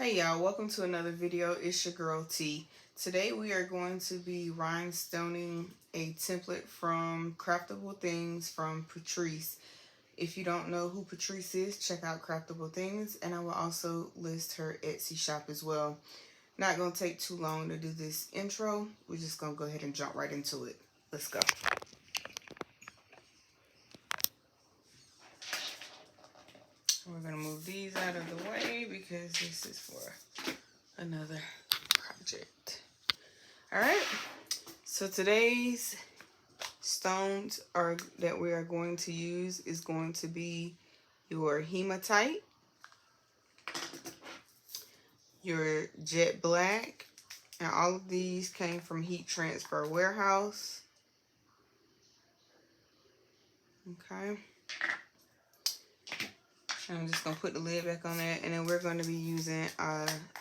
Hey y'all, welcome to another video. It's your girl T. Today we are going to be rhinestoning a template from Craftable Things from Patrice. If you don't know who Patrice is, check out Craftable Things, and I will also list her Etsy shop as well. Not going to take too long to do this intro. We're just going to go ahead and jump right into it. Let's go. We're going to move these out of the way because this is for another project. Alright, so today's stones that we are going to use is going to be your hematite, your jet black, and all of these came from Heat Transfer Warehouse. Okay. I'm just going to put the lid back on that, and then we're going to be using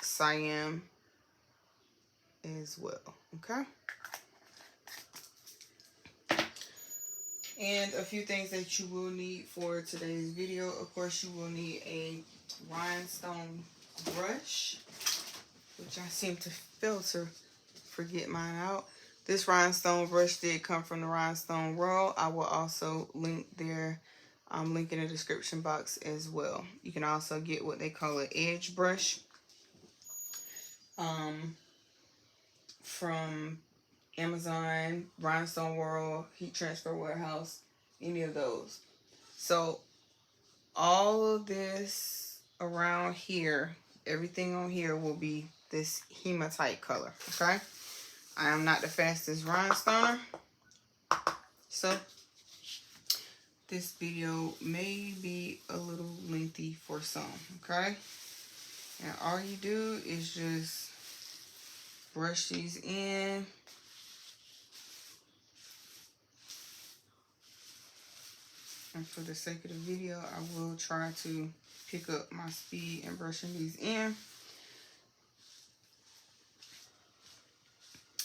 cyan as well. Okay. And a few things that you will need for today's video. Of course, you will need a rhinestone brush, which I seem to fail to forget mine out. This rhinestone brush did come from the Rhinestone World. I will also link their link in the description box as well. You can also get what they call an edge brush from Amazon, Rhinestone World, Heat Transfer Warehouse, any of those. So all of this around here, everything on here will be this hematite color, okay? I am not the fastest rhinestoner, so this video may be a little lengthy for some, okay? And all you do is just brush these in. And for the sake of the video, I will try to pick up my speed in brushing these in.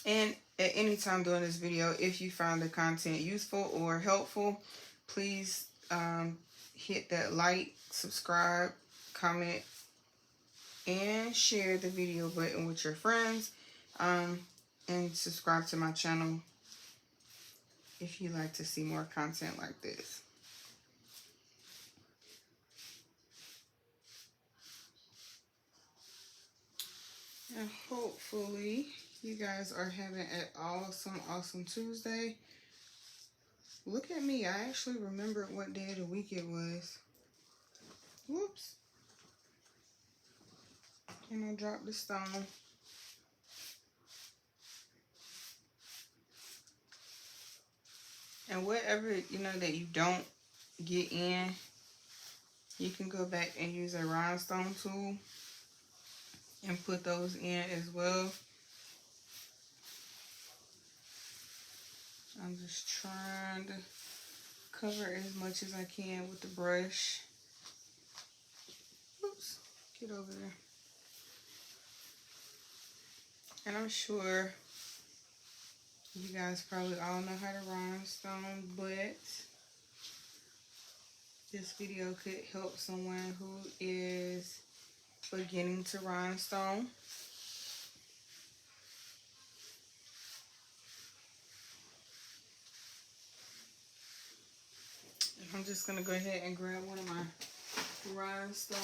And at any time during this video, if you find the content useful or helpful, please hit that like, subscribe, comment, and share the video button with your friends. And subscribe to my channel if you like to see more content like this. And hopefully you guys are having an awesome Tuesday. Look at me. I actually remembered what day of the week it was. Whoops. And I dropped the stone. And whatever, that you don't get in, you can go back and use a rhinestone tool and put those in as well. I'm just trying to cover as much as I can with the brush. Oops, get over there. And I'm sure you guys probably all know how to rhinestone, but this video could help someone who is beginning to rhinestone. I'm just going to go ahead and grab one of my rhinestone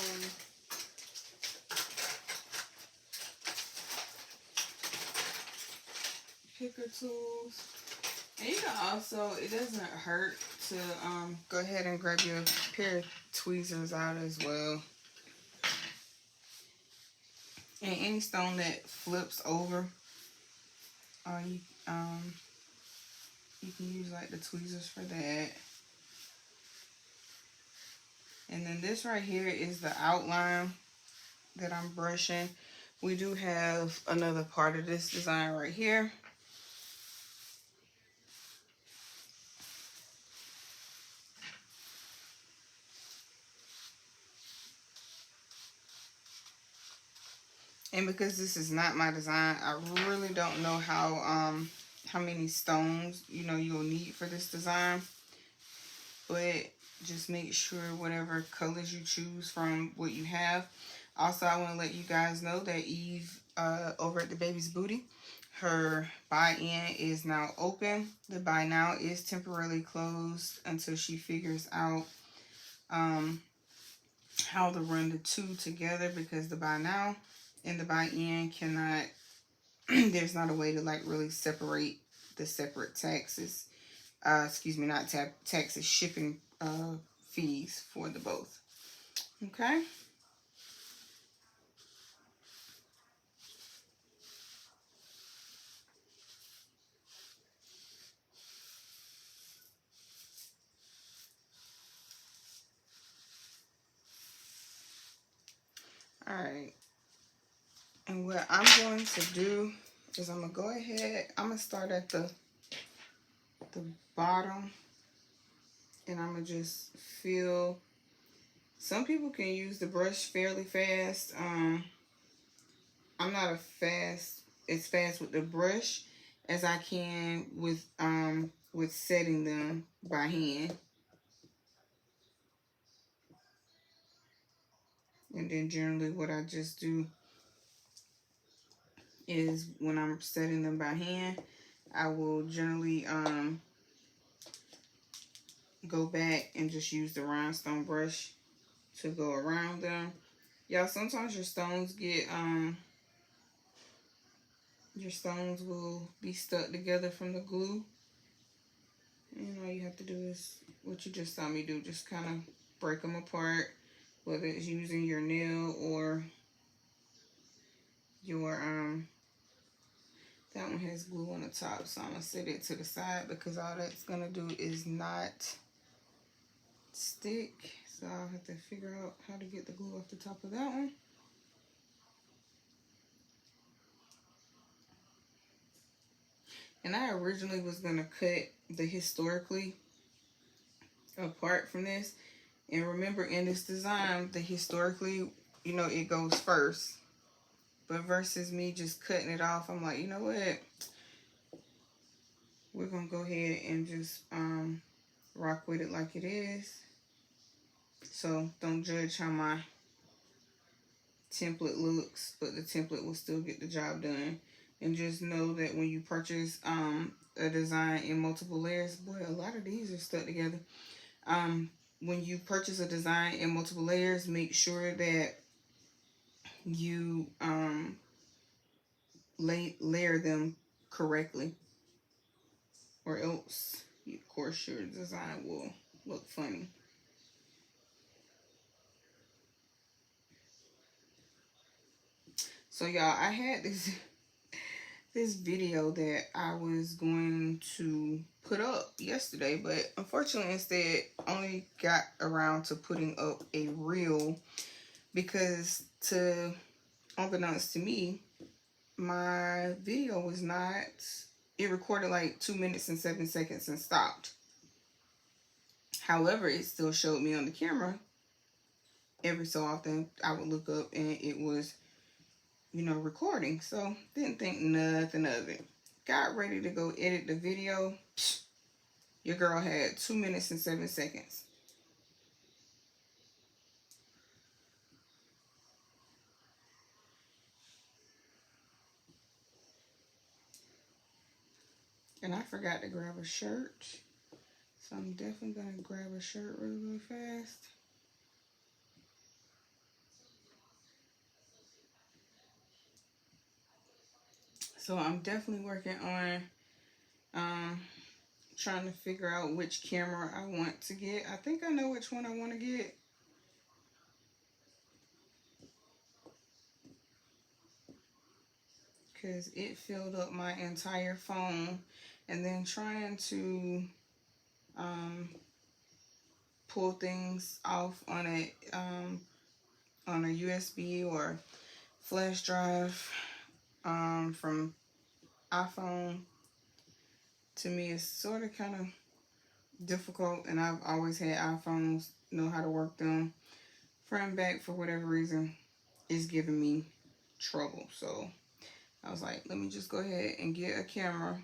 picker tools. And you can also, it doesn't hurt to go ahead and grab your pair of tweezers out as well. And any stone that flips over, you can use like the tweezers for that. And then this right here is the outline that I'm brushing. We do have another part of this design right here. And because this is not my design, I really don't know how many stones, you'll need for this design. But just make sure whatever colors you choose from what you have. Also, I want to let you guys know that Eve over at the Baby's Booty, her buy-in is now open. The buy now is temporarily closed until she figures out how to run the two together, because the buy now and the buy-in cannot, there's not a way to like really separate the separate taxes. Excuse me, not taxes, shipping fees for the both. Okay. All right. And what I'm going to do is I'm going to go ahead, I'm going to start at the bottom, and I'm going to just fill. Some people can use the brush fairly fast. I'm not as fast with the brush as I can with setting them by hand. And then generally what I just do is when I'm setting them by hand, I will generally go back and just use the rhinestone brush to go around them. Y'all, sometimes your stones get your stones will be stuck together from the glue. And all you have to do is what you just saw me do, just kind of break them apart, whether it's using your nail or your that one has glue on the top, so I'm gonna set it to the side because all that's gonna do is not stick. So I'll have to figure out how to get the glue off the top of that one. And I originally was gonna cut the historically apart from this. And remember, in this design, the historically, you know, it goes first. But versus me just cutting it off, I'm like, you know what? We're gonna go ahead and just rock with it like it is. So don't judge how my template looks, but the template will still get the job done. And just know that when you purchase a design in multiple layers, boy, a lot of these are stuck together. When you purchase a design in multiple layers, make sure that you layer them correctly, or else, of course, your design will look funny. So y'all, I had this video that I was going to put up yesterday, but unfortunately instead only got around to putting up a reel because, to unbeknownst to me, my video was not, it recorded like 2 minutes and 7 seconds and stopped. However, it still showed me on the camera. Every so often I would look up and it was, you know, recording. So didn't think nothing of it. Got ready to go edit the video. Psh, your girl had 2 minutes and 7 seconds. And I forgot to grab a shirt. So I'm definitely going to grab a shirt really, really fast. So I'm definitely working on trying to figure out which camera I want to get. I think I know which one I want to get. Because it filled up my entire phone. And then trying to pull things off on a USB or flash drive from iPhone, to me is sort of kind of difficult, and I've always had iPhones, know how to work them. Front and back, for whatever reason, is giving me trouble. So I was like, let me just go ahead and get a camera.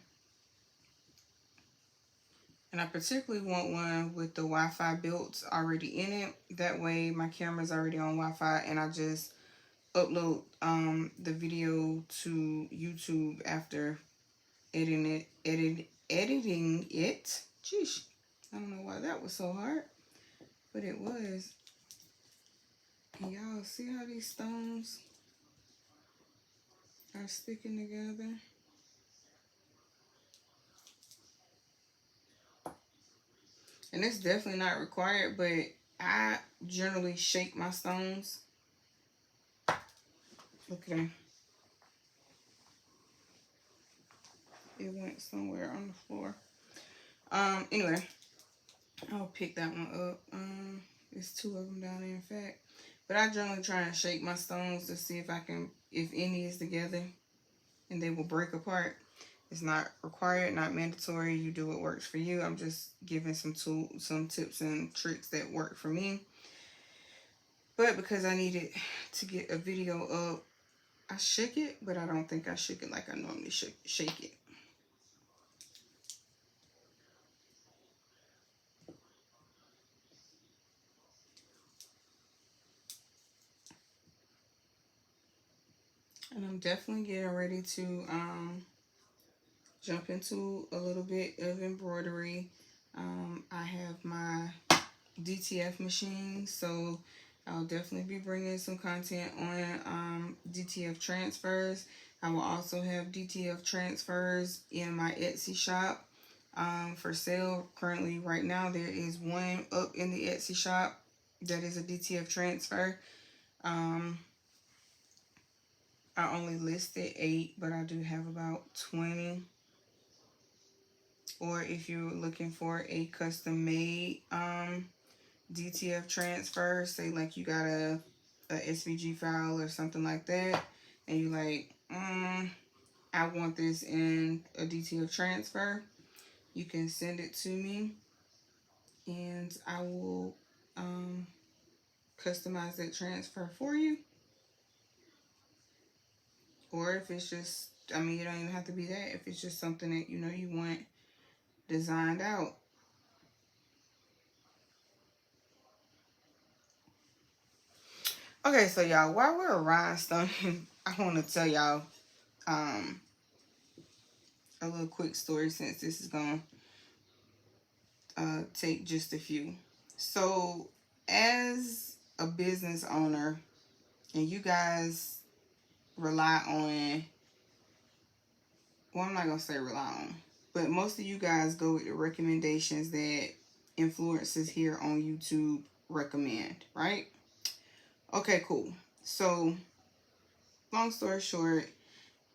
And I particularly want one with the Wi-Fi built already in it. That way my camera's already on Wi-Fi and I just upload the video to YouTube after editing it. Jeez, I don't know why that was so hard, but it was. And y'all see how these stones are sticking together? And it's definitely not required, but I generally shake my stones. Look at them. It went somewhere on the floor. Anyway, I'll pick that one up. There's two of them down there, in fact. But I generally try and shake my stones to see if I can, if any is together, and they will break apart. It's not required, not mandatory. You do what works for you. I'm just giving some tips and tricks that work for me. But because I needed to get a video up, I shake it, but I don't think I shake it like I normally shake it. And I'm definitely getting ready to jump into a little bit of embroidery. I have my DTF machine, so I'll definitely be bringing some content on DTF transfers. I will also have DTF transfers in my Etsy shop for sale. Currently, right now, there is one up in the Etsy shop that is a DTF transfer. I only listed 8, but I do have about 20. Or if you're looking for a custom made DTF transfer, say like you got a SVG file or something like that, and you like, I want this in a DTF transfer, you can send it to me and I will customize that transfer for you. Or if it's just, I mean, you don't even have to be that. If it's just something that you know you want designed out. Okay, so y'all, while we're rhinestone, I want to tell y'all a little quick story, since this is going to take just a few. So, as a business owner, and you guys rely on, well, I'm not going to say rely on, but most of you guys go with the recommendations that influencers here on YouTube recommend, right? Okay, cool. So, long story short,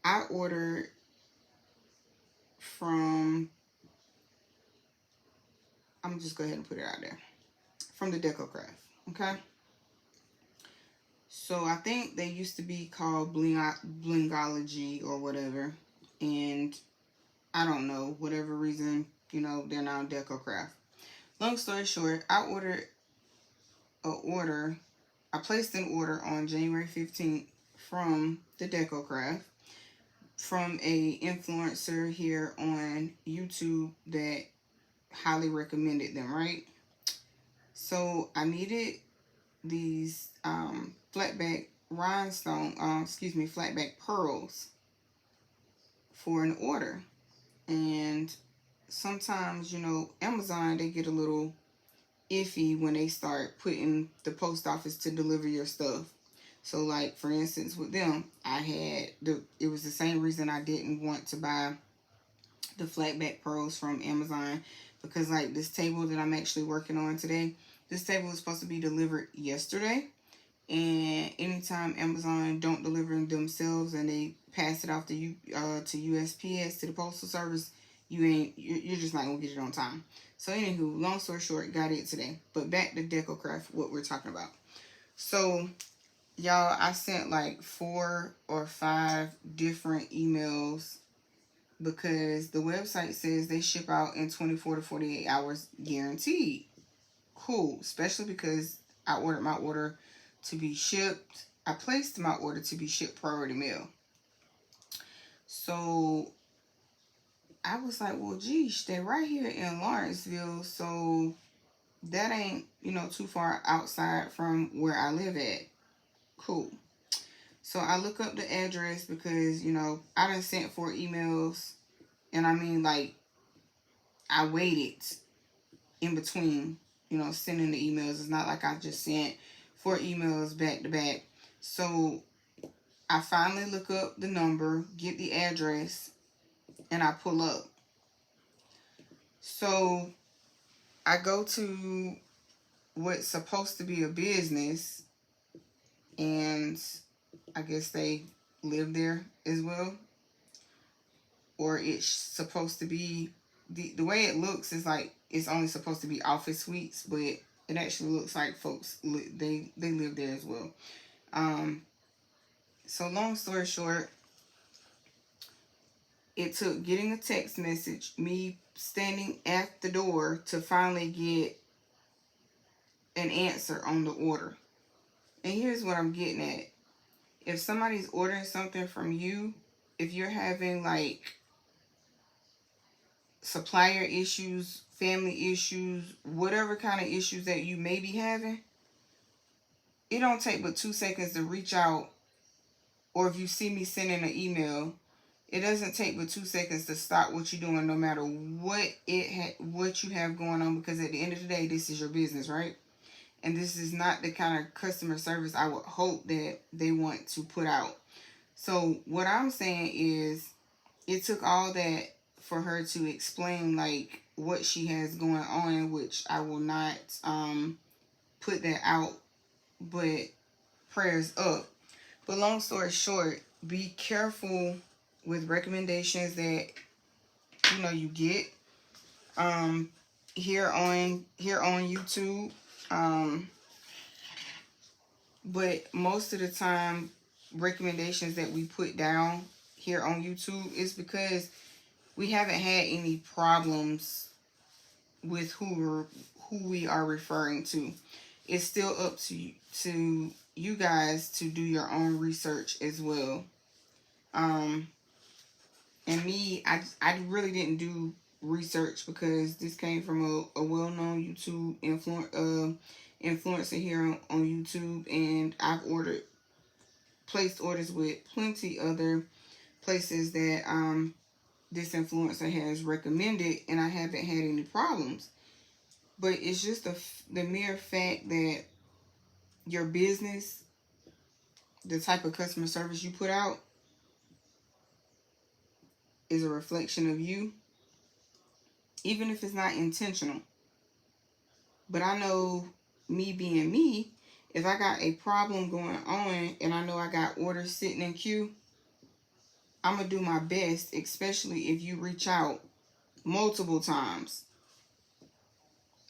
I ordered from, I'm just go ahead and put it out there, from the DecoCraft, okay? So I think they used to be called Blingology or whatever, and I don't know, whatever reason, you know, they're now DecoCraft. Long story short, I placed an order on January 15th from the DecoCraft from a influencer here on YouTube that highly recommended them, right? So I needed these flatback flatback pearls for an order. And sometimes, you know, Amazon, they get a little iffy when they start putting the post office to deliver your stuff. So like, for instance, with them, it was the same reason I didn't want to buy the flatback pearls from Amazon, because like this table that I'm actually working on today, this table was supposed to be delivered yesterday, and anytime Amazon don't deliver themselves and they pass it off to USPS, to the postal service, you're just not gonna get it on time. So anywho, long story short, got it today. But back to DecoCraft, what we're talking about. So y'all, I sent like 4 or 5 different emails because the website says they ship out in 24 to 48 hours guaranteed. Cool, especially because I ordered my order to be shipped. I placed my order to be shipped priority mail. So I was like, well, geez, they're right here in Lawrenceville, so that ain't, you know, too far outside from where I live at. Cool. So I look up the address because, you know, I done sent 4 emails. And I mean, like, I waited in between, you know, sending the emails. It's not like I just sent 4 emails back to back. So I finally look up the number, get the address, and I pull up. So I go to what's supposed to be a business, and I guess they live there as well. Or it's supposed to be, the way it looks is like it's only supposed to be office suites, but it actually looks like folks, they live there as well. So long story short, it took getting a text message, me standing at the door, to finally get an answer on the order. And here's what I'm getting at. If somebody's ordering something from you, if you're having like supplier issues, family issues, whatever kind of issues that you may be having, it don't take but 2 seconds to reach out. Or if you see me sending an email, it doesn't take but 2 seconds to stop what you're doing, no matter what you have going on, because at the end of the day, this is your business, right? And this is not the kind of customer service I would hope that they want to put out. So what I'm saying is, it took all that for her to explain like what she has going on, which I will not put that out, but prayers up. But long story short, be careful with recommendations that you get here on YouTube. But most of the time, recommendations that we put down here on YouTube is because we haven't had any problems with who we are referring to. It's still up to you guys to do your own research as well. And me, I really didn't do research because this came from a well-known YouTube influencer here on YouTube, and I've placed orders with plenty other places that this influencer has recommended, and I haven't had any problems. But it's just the mere fact that your business, the type of customer service you put out, is a reflection of you, even if it's not intentional. But I know, me being me, if I got a problem going on and I know I got orders sitting in queue, I'm going to do my best, especially if you reach out multiple times.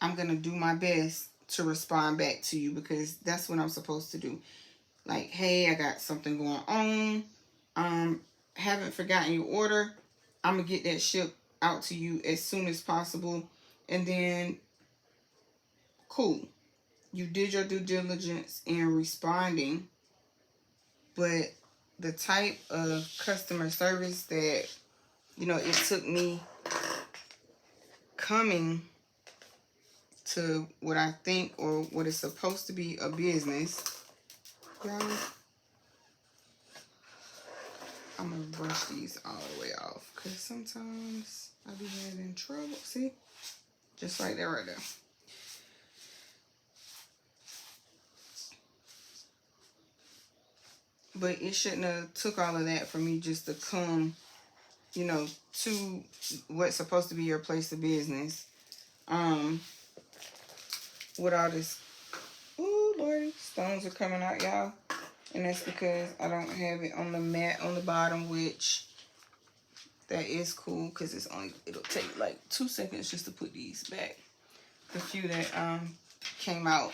I'm going to do my best to respond back to you, because that's what I'm supposed to do. Like, hey, I got something going on. Haven't forgotten your order. I'm going to get that shipped out to you as soon as possible. And then, cool. You did your due diligence in responding. But the type of customer service that, it took me coming to what I think, or what is supposed to be a business. Y'all, I'm going to brush these all the way off, because sometimes I be having trouble. See? Just like that right there. But it shouldn't have took all of that for me just to come, to what's supposed to be your place of business. With all this, ooh, Lordy, stones are coming out, y'all. And that's because I don't have it on the mat on the bottom, which that is cool, because it'll take like 2 seconds just to put these back. The few that came out.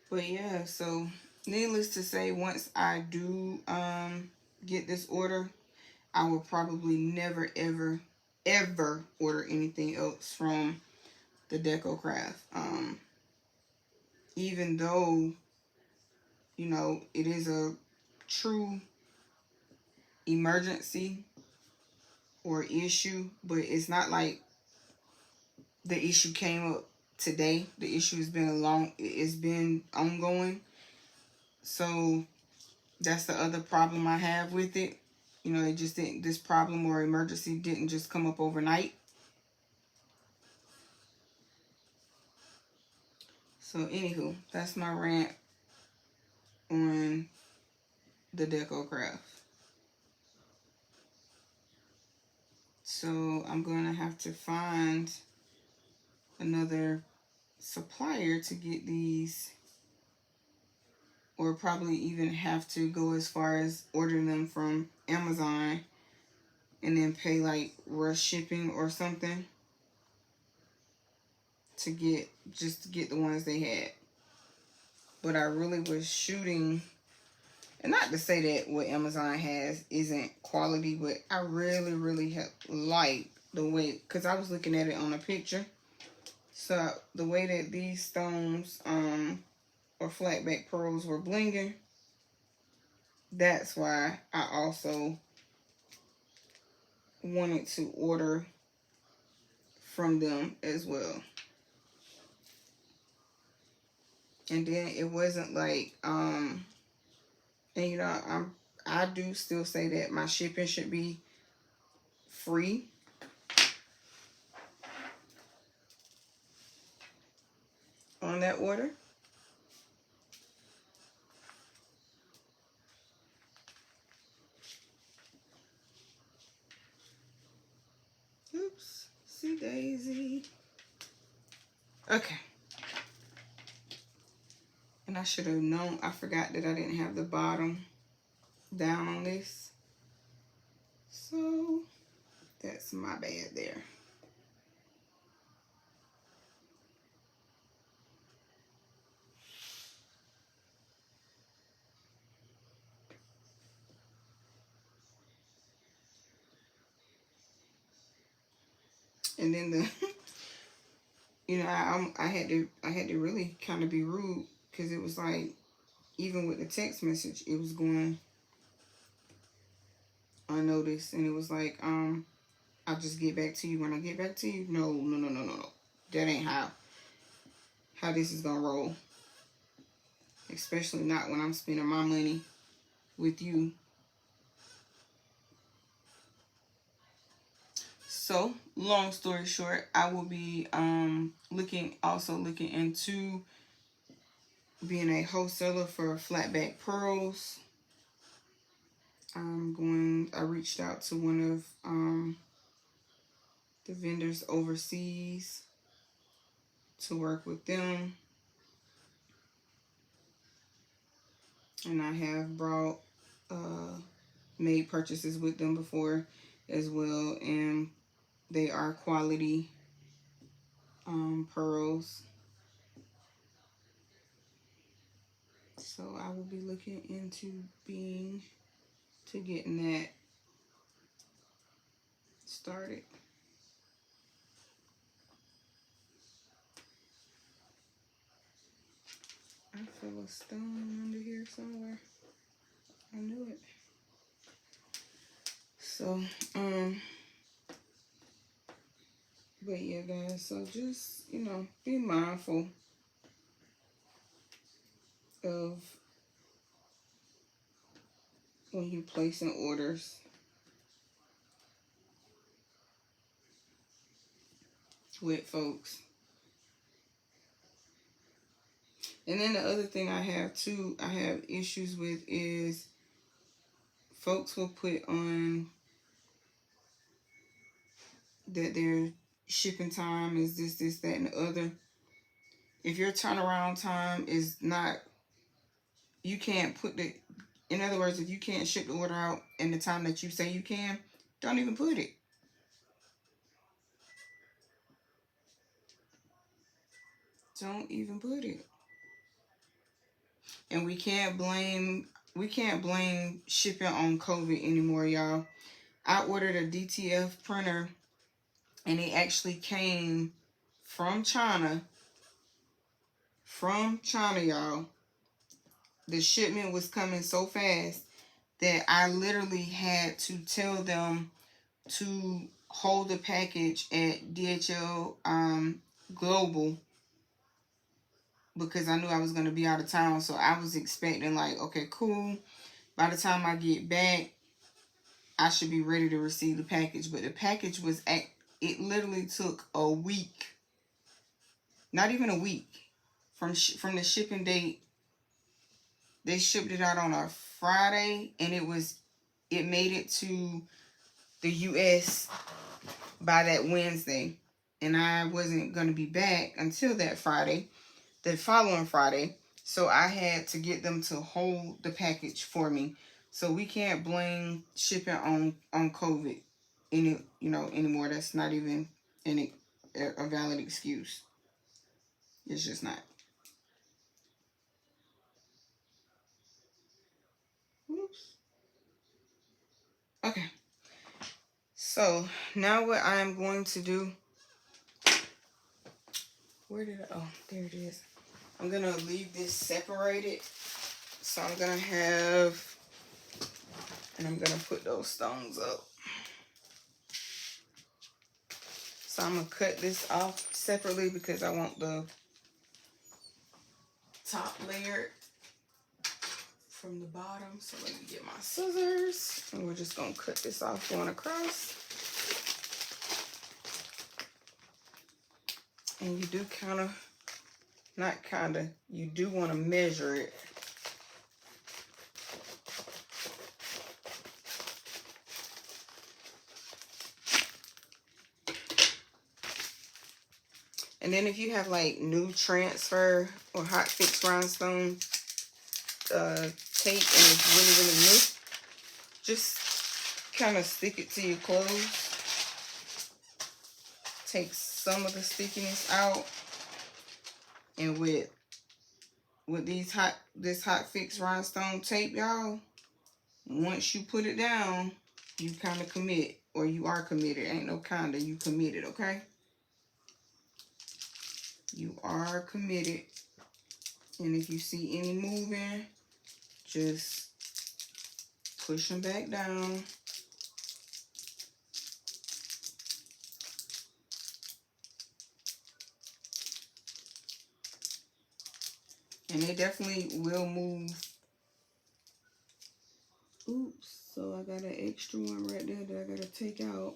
But yeah, so needless to say, once I do get this order, I will probably never, ever, ever order anything else from the Deco Craft. Even though, it is a true emergency or issue, but it's not like the issue came up today. The issue has been it's been ongoing. So that's the other problem I have with it. You know, it just didn't, this problem or emergency didn't just come up overnight. So anywho, that's my rant on the Deco Craft. So I'm going to have to find another supplier to get these, or probably even have to go as far as ordering them from Amazon and then pay like rush shipping or something to get, just to get the ones they had. But I really was shooting, and not to say that what Amazon has isn't quality, but I really have liked the way, because I was looking at it on a picture. So the way that these stones or flatback pearls were blinging, that's why I also wanted to order from them as well. And then it wasn't like and you know, I do still say that my shipping should be free. On that order. Oops, see Daisy. Okay. And I should have known, I forgot that I didn't have the bottom down on this. So that's my bad there. And then the you know, I had to really kind of be rude, because it was like, even with the text message, it was going unnoticed, and it was like, I'll just get back to you when I get back to you. No. That ain't how this is gonna roll. Especially not when I'm spending my money with you. So, long story short, I will be looking into being a wholesaler for flatback pearls. I reached out to one of the vendors overseas to work with them. And I have brought made purchases with them before as well, and they are quality pearls. So I will be looking into getting that started. I feel a stone under here somewhere. I knew it. So, but yeah, guys, so just, you know, be mindful of when you placing orders with folks. And then the other thing I have issues with is folks will put on that their shipping time is this, that, and the other. If your turnaround time is not, you can't put the, in other words, if you can't ship the order out in the time that you say you can, don't even put it. Don't even put it. And we can't blame shipping on COVID anymore, y'all. I ordered a DTF printer, and it actually came from China. From China, y'all. The shipment was coming so fast that I literally had to tell them to hold the package at DHL Global because I knew I was going to be out of town. So I was expecting like, okay, cool. By the time I get back, I should be ready to receive the package. But the package was it literally took a week, not even a week, from the shipping date. They shipped it out on a Friday, and it made it to the U.S. by that Wednesday. And I wasn't going to be back until that Friday, the following Friday. So I had to get them to hold the package for me. So we can't blame shipping on COVID anymore. That's not even a valid excuse. It's just not. Oops. Okay. So now what I am going to do. Where did I? Oh, there it is. I'm going to leave this separated. So I'm going to have, and I'm going to put those stones up. So I'm going to cut this off separately because I want the top layer from the bottom. So let me get my scissors. And we're just going to cut this off going across. And you do you do want to measure it. And then if you have like new transfer or hot fix rhinestone tape and it's really, really new, just kind of stick it to your clothes. Take some of the stickiness out. And with this hot fix rhinestone tape, y'all, once you put it down, you kind of commit, or you are committed. Ain't no kinda, you committed, okay? You are committed. And if you see any moving, just push them back down. And they definitely will move. Oops, so I got an extra one right there that I gotta take out.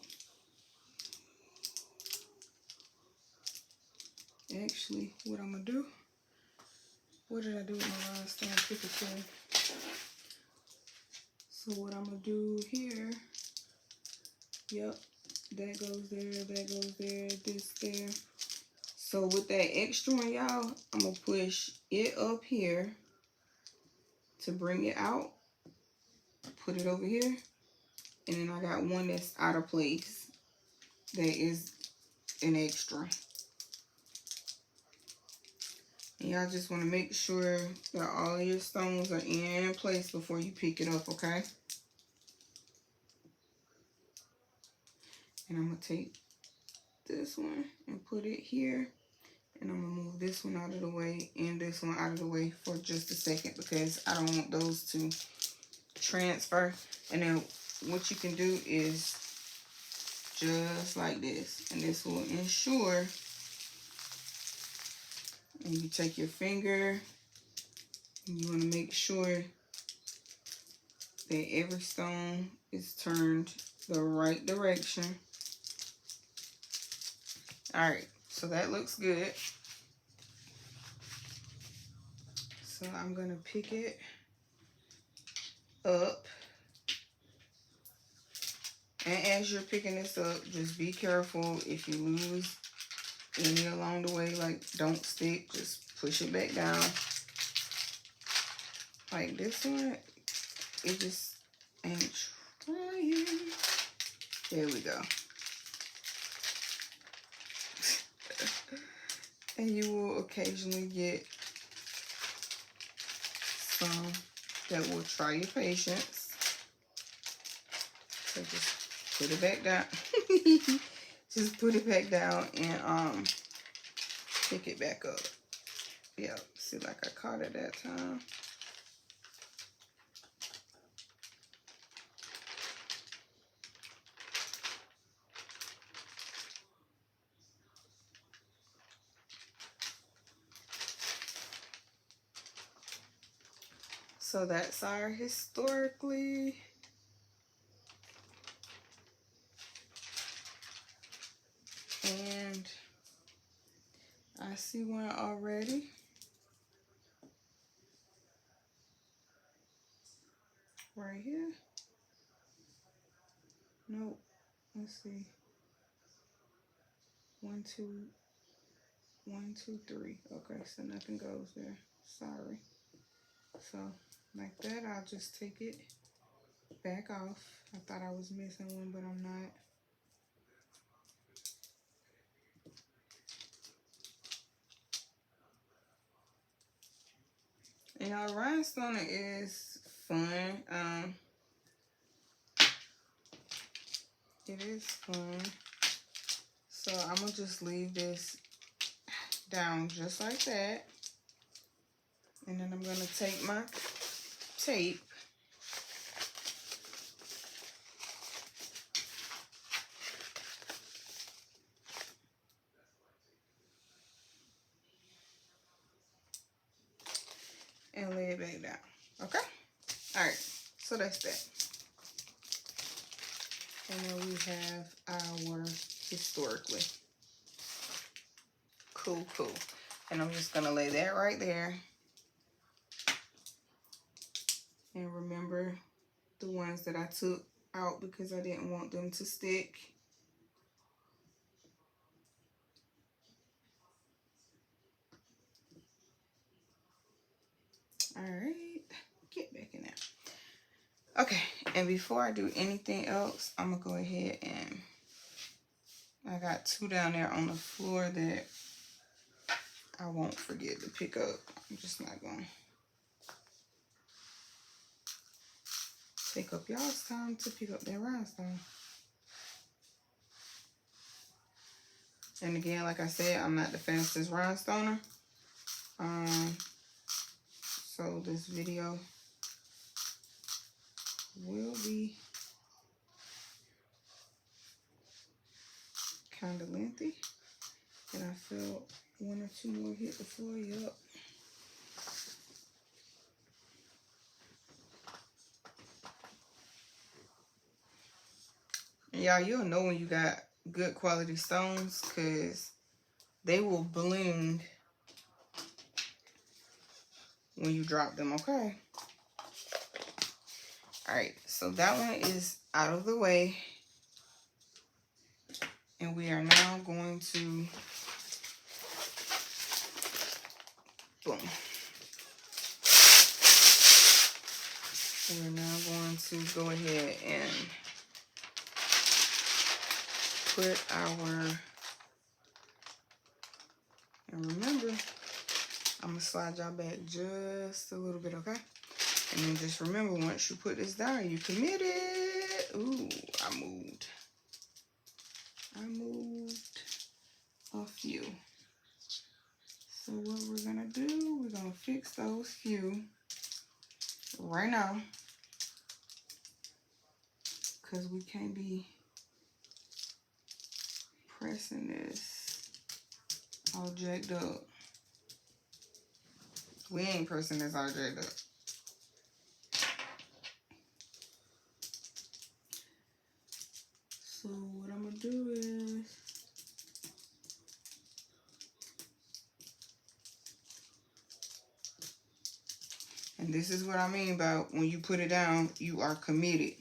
Actually, what I'm gonna do, what did I do with my rhinestone picker tool? So what I'm gonna do here, yep, that goes there, that goes there, this there. So with that extra one, y'all, I'm gonna push it up here to bring it out. Put it over here. And then I got one that's out of place that is an extra. And y'all just want to make sure that all of your stones are in place before you pick it up, okay? And I'm going to take this one and put it here. And I'm going to move this one out of the way and this one out of the way for just a second because I don't want those to transfer. And then what you can do is just like this. And this will ensure, and you take your finger and you want to make sure that every stone is turned the right direction. All right, so that looks good. So I'm gonna pick it up. And as you're picking this up, just be careful if you lose any along the way, like don't stick, just push it back down. Like this one, it just ain't trying. There we go. And you will occasionally get some that will try your patience. So just put it back down. Just put it back down and pick it back up. Yeah, see, like I caught it that time. So that's our historically. And I see one already. Right here. Nope. Let's see. 1, 2, 1, 2, 3. Okay, so nothing goes there. Sorry. So like that, I'll just take it back off. I thought I was missing one, but I'm not. You know, rhinestone is fun. It is fun. So I'm gonna just leave this down just like that. And then I'm gonna take my tape and lay it back down. Okay? Alright, so that's that. And then we have our historically. Cool, cool. And I'm just gonna lay that right there. And remember the ones that I took out because I didn't want them to stick. Alright, get back in there. Okay, and before I do anything else, I'm gonna go ahead and I got 2 down there on the floor that I won't forget to pick up. I'm just not gonna take up y'all's time to pick up that rhinestone. And again, like I said, I'm not the fastest rhinestoner. So this video will be kind of lengthy. And I felt 1 or 2 more hit the floor. Yup. Y'all, you'll know when you got good quality stones because they will blend when you drop them, okay? Alright, so that one is out of the way. And we are now going to, boom. We're now going to go ahead and put our, and remember, I'm going to slide y'all back just a little bit, okay? And then just remember, once you put this down, you committed. Ooh, I moved a few. So what we're going to do, we're going to fix those few right now. Because we can't be pressing this all jacked up. We ain't pressing this all jacked up. So what I'm gonna do is and this is what I mean by when you put it down, you are committed.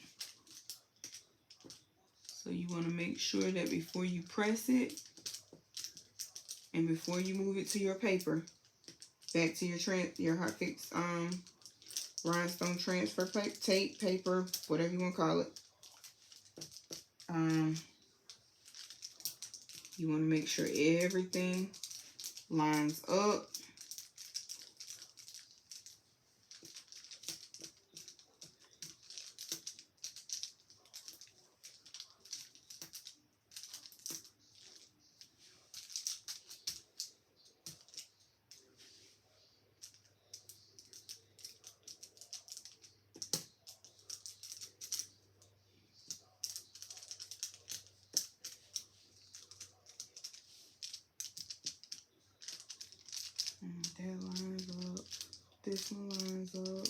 So you want to make sure that before you press it and before you move it to your paper, back to your hot fix rhinestone transfer tape, paper, whatever you want to call it. You want to make sure everything lines up. And that lines up. This one lines up.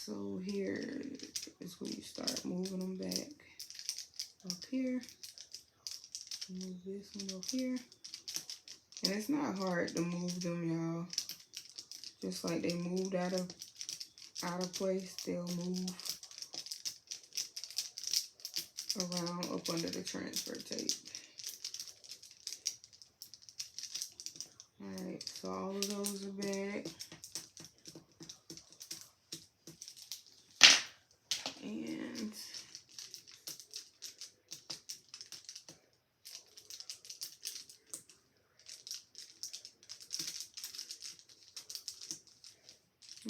So here is where you start moving them back up here. Move this one up here. And it's not hard to move them, y'all. Just like they moved out of place, they'll move around up under the transfer tape. Alright, so all of those are back. And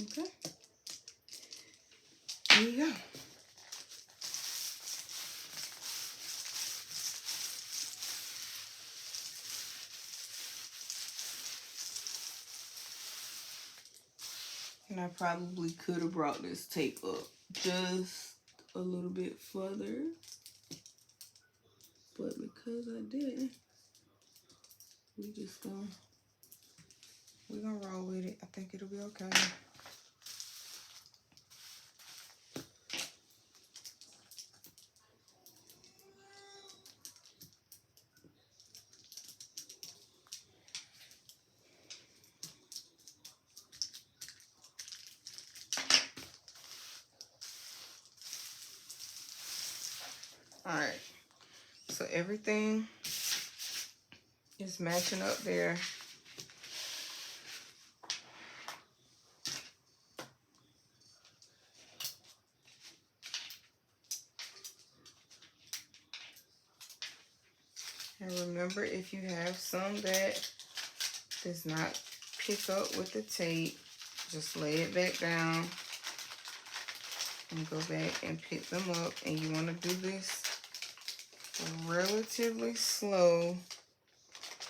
okay, there you go. And I probably could have brought this tape up just a little bit further, but because I didn't, we're gonna roll with it. I think it'll be okay. All right, so everything is matching up there. And remember, if you have some that does not pick up with the tape, just lay it back down and go back and pick them up. And you want to do this relatively slow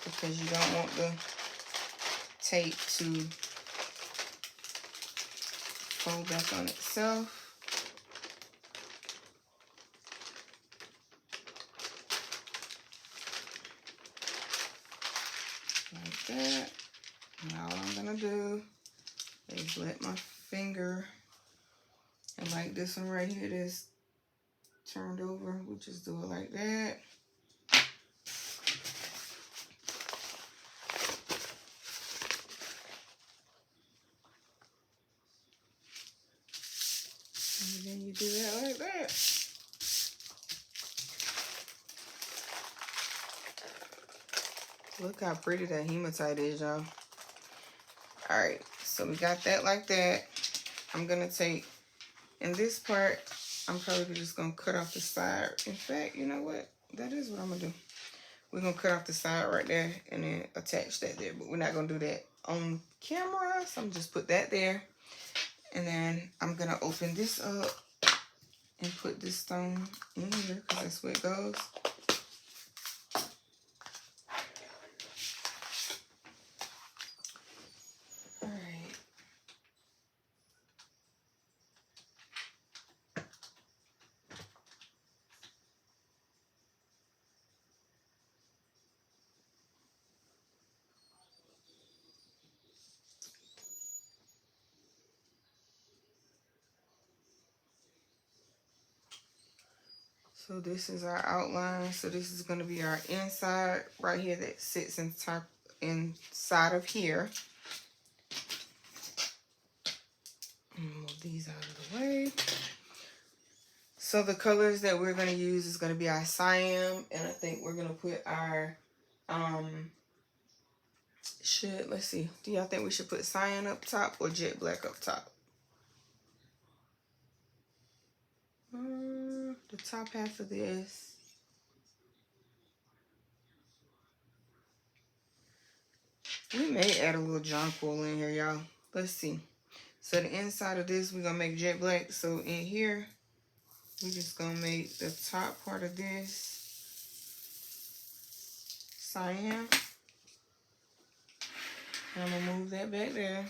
because you don't want the tape to fold back on itself. Like that. And all I'm gonna do is let my finger, and like this one right here that's turned over, we'll just do it like that. And then you do that like that. Look how pretty that hematite is, y'all. Alright, so we got that like that. I'm gonna take, in this part, I'm probably just gonna cut off the side. In fact, you know what? That is what I'm gonna do. We're gonna cut off the side right there and then attach that there, but we're not gonna do that on camera. So I'm just put that there. And then I'm gonna open this up and put this stone in here because that's where it goes. So this is our outline. So this is going to be our inside right here that sits inside of here. Move these out of the way. So the colors that we're going to use is going to be our cyan, and I think we're going to put our let's see. Do y'all think we should put cyan up top or jet black up top? The top half of this. We may add a little jonquil in here, y'all. Let's see. So the inside of this, we're going to make jet black. So in here, we're just going to make the top part of this cyan. And I'm going to move that back there.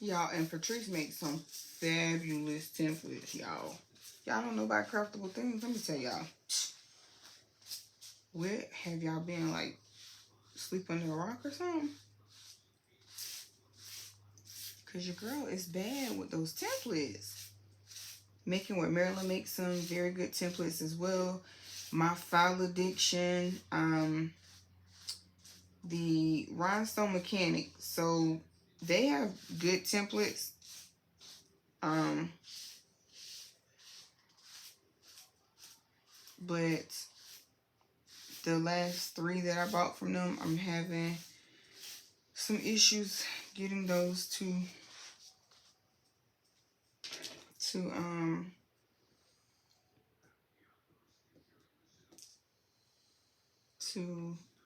Y'all, and Patrice makes some fabulous templates, y'all. Y'all don't know about craftable things. Let me tell y'all. Where have y'all been? Like, sleep under a rock or something? Because your girl is bad with those templates. Making with Marylin makes some very good templates as well. My File Addiction, the Rhinestone Mechanic. So they have good templates. But the last 3 that I bought from them, I'm having some issues getting those to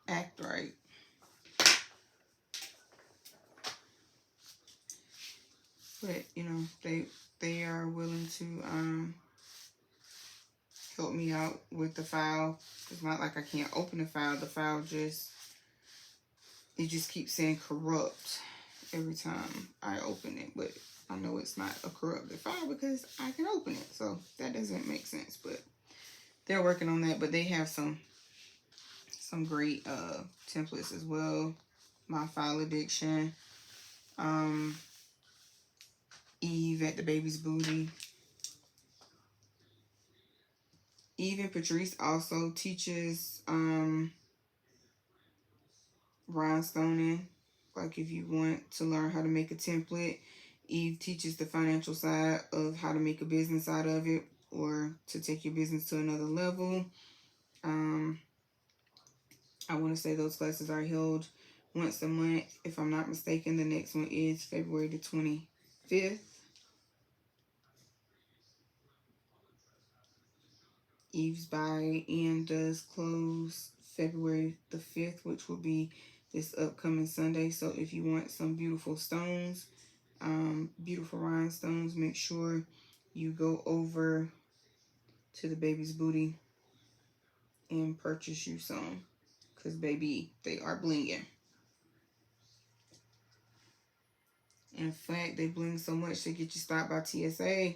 act right. But you know, they are willing to help me out with the file. It's not like I can't open the file. The file just keeps saying corrupt every time I open it. But I know it's not a corrupted file because I can open it. So that doesn't make sense. But they're working on that. But they have some great templates as well. My File Addiction. Eve at the Baby's Booty. Eve and Patrice also teaches rhinestoning. Like if you want to learn how to make a template, Eve teaches the financial side of how to make a business out of it or to take your business to another level. I want to say those classes are held once a month. If I'm not mistaken, the next one is February the 25th. Eve's buy-in does close February the 5th, which will be this upcoming Sunday. So if you want some beautiful stones, beautiful rhinestones, make sure you go over to the Baby's Booty and purchase you some. Because, baby, they are blinging. In fact, they bling so much they get you stopped by TSA.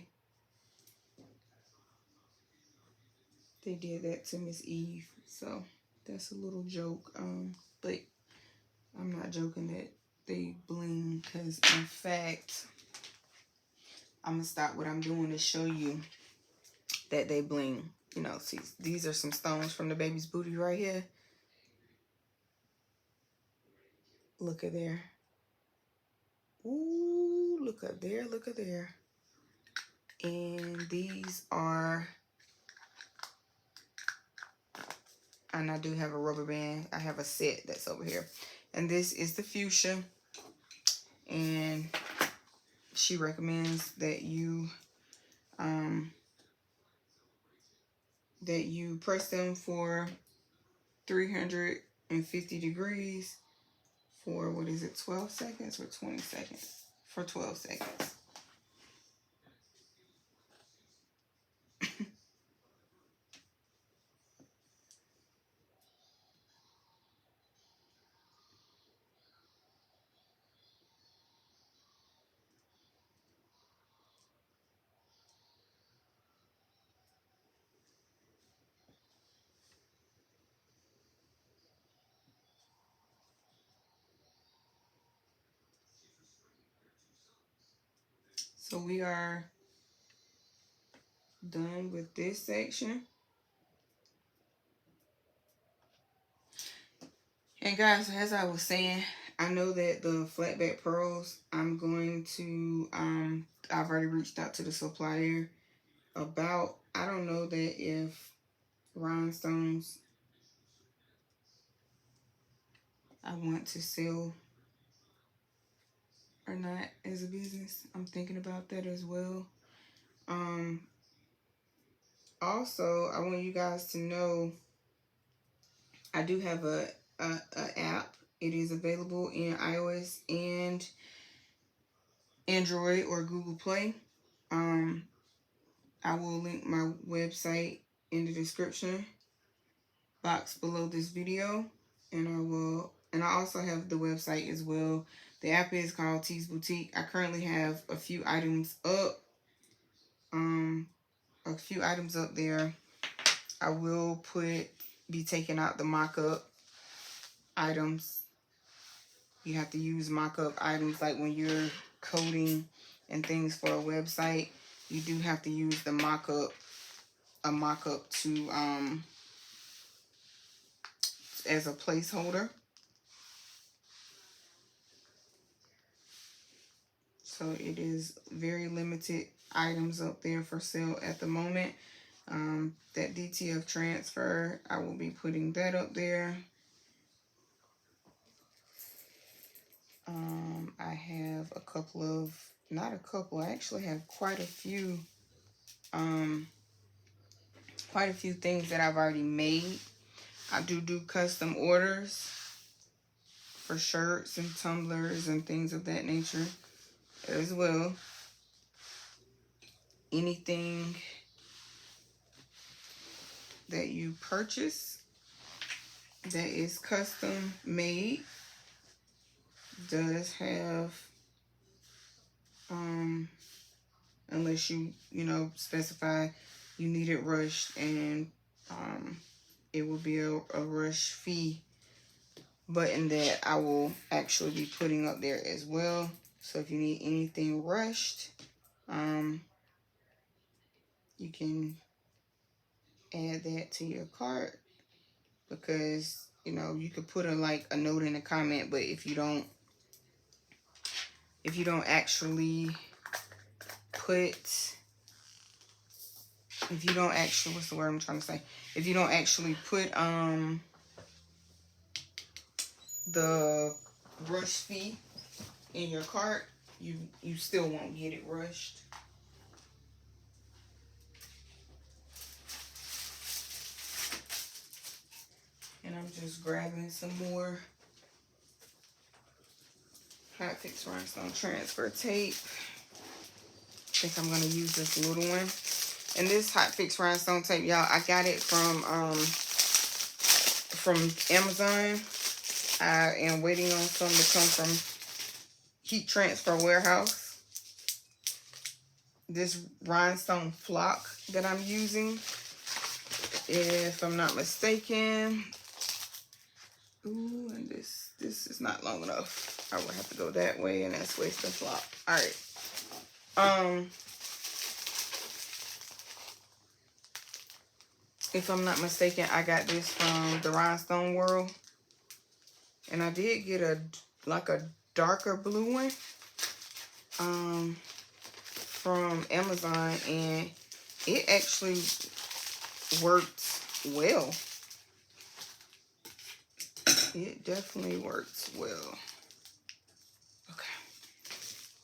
They did that to Miss Eve. So that's a little joke. But I'm not joking that they bling, because in fact, I'm gonna stop what I'm doing to show you that they bling. You know, see, these are some stones from the Baby's Booty right here. Look at there. Ooh, look at there, look at there. And these are, and I do have a rubber band. I have a set that's over here. And this is the fuchsia. And she recommends that you press them for 350 degrees for, what is it, 12 seconds or 20 seconds? For 12 seconds. So we are done with this section. And guys, as I was saying, I know that the flatback pearls, I'm going to, I've already reached out to the supplier about, I don't know that if rhinestones I want to sell or not as a business. I'm thinking about that as well. Also, I want you guys to know I do have a app. It is available in iOS and Android or Google Play. I will link my website in the description box below this video, and I also have the website as well The app is called T's Boutique. I currently have a few items up. A few items up there. I will be taking out the mock-up items. You have to use mock-up items like when you're coding and things for a website. You do have to use the mock-up to as a placeholder. So it is very limited items up there for sale at the moment. That DTF transfer, I will be putting that up there. I have a couple of, not a couple, I actually have quite a few things that I've already made. I do custom orders for shirts and tumblers and things of that nature as well. Anything that you purchase that is custom made does have, unless you specify you need it rushed, and it will be a rush fee button that I will actually be putting up there as well. So if you need anything rushed, you can add that to your cart, because you could put a note in the comment, but if you don't actually what's the word I'm trying to say? If you don't actually put the rush fee in your cart, you still won't get it rushed. And I'm just grabbing some more Hot Fix Rhinestone transfer tape. I think I'm gonna use this little one. And this Hot Fix Rhinestone tape, y'all, I got it from Amazon. I am waiting on some to come from Heat Transfer Warehouse. This rhinestone flock that I'm using, if I'm not mistaken, ooh, and this is not long enough. I would have to go that way, and that's wasting flock. All right. If I'm not mistaken, I got this from the Rhinestone World. And I did get a darker blue one from Amazon, and it actually worked well. It definitely works well. Okay.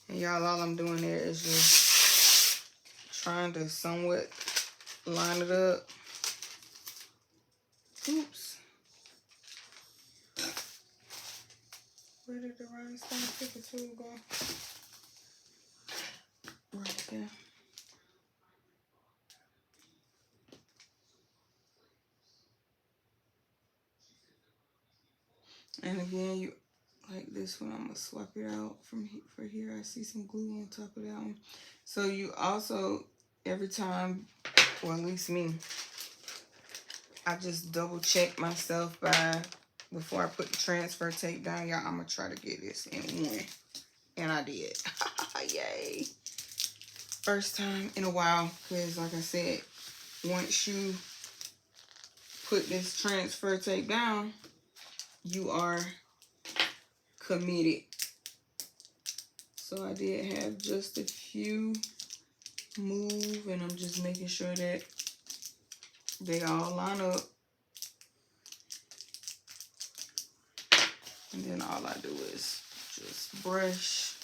And y'all, all I'm doing there is just trying to somewhat line it up. Oops. Where did the rhinestone picker tool go? Right there. And again, you like this one, I'm gonna swap it out for here. I see some glue on top of that one. So you also, every time, well, at least me, I just double check myself before I put the transfer tape down. Y'all, I'm gonna try to get this in one. And I did. Yay. First time in a while, because like I said, once you put this transfer tape down, you are committed. So I did have just a few move, and I'm just making sure that they all line up. And then all I do is just brush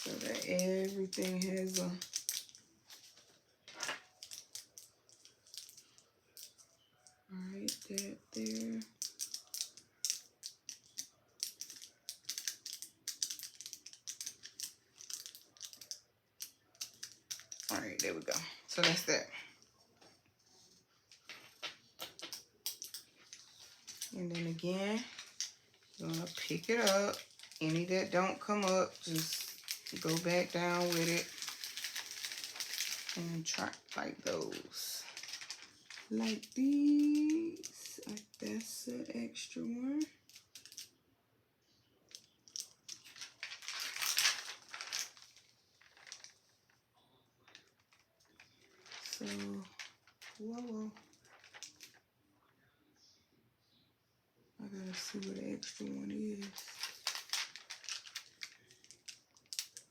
so that everything has a alright, that there. Alright, there we go. So that's that. And then again, You're gonna pick it up. Any that don't come up, just go back down with it and try like those. Like these. Like that's an extra one. So, whoa. I gotta see what the extra one is.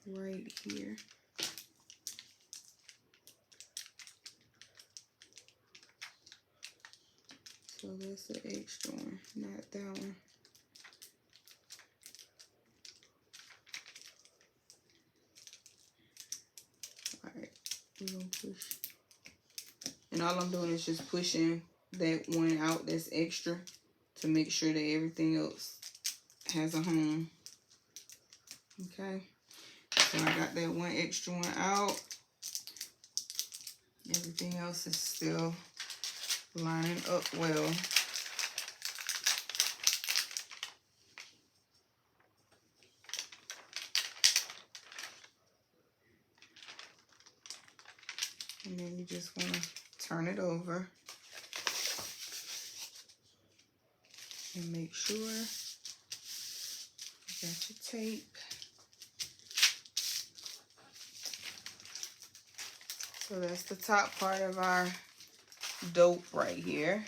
Right here. So that's the extra one, not that one. Alright, we're gonna push. And all I'm doing is just pushing that one out that's extra to make sure that everything else has a home. Okay, so I got that one extra one out. Everything else is still lining up well. And then you just want to turn it over and make sure you got your tape. So that's the top part of our dope right here.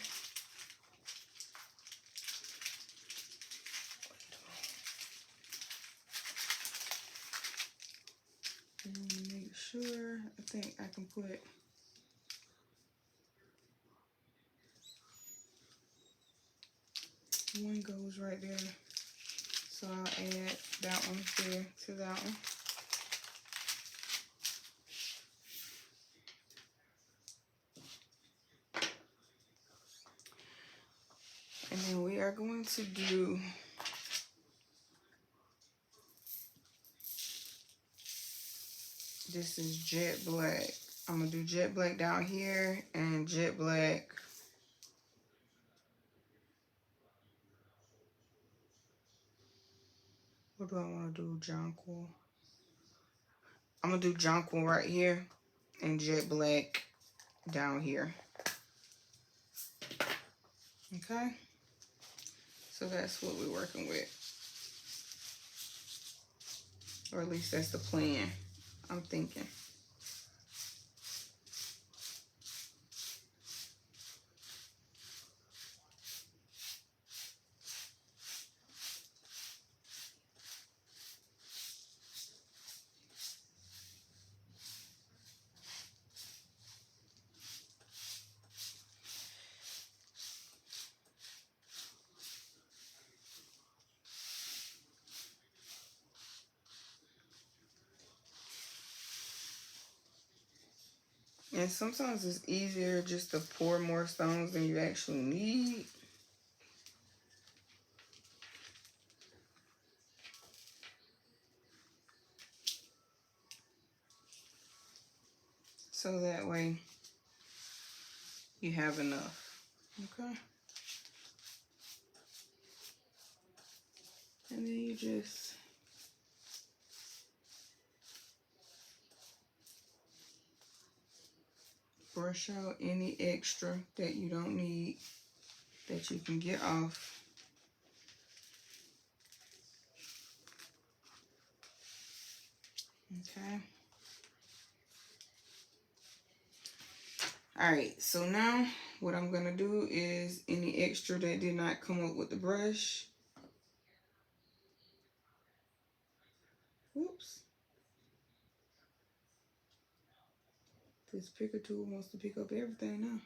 And make sure, I think I can put one goes right there. So I'll add that one there to that one. And then we are going to do this is jet black. I'm gonna do jet black down here and jet black what do I want to do? Jonquil. I'm gonna do jonquil right here and jet black down here. Okay, so that's what we're working with, or at least that's the plan I'm thinking. And sometimes it's easier just to pour more stones than you actually need. So that way you have enough. Okay. And then you just brush out any extra that you don't need, that you can get off. Okay. All right, so now what I'm gonna do is any extra that did not come up with the brush. Whoops. This picker tool wants to pick up everything now.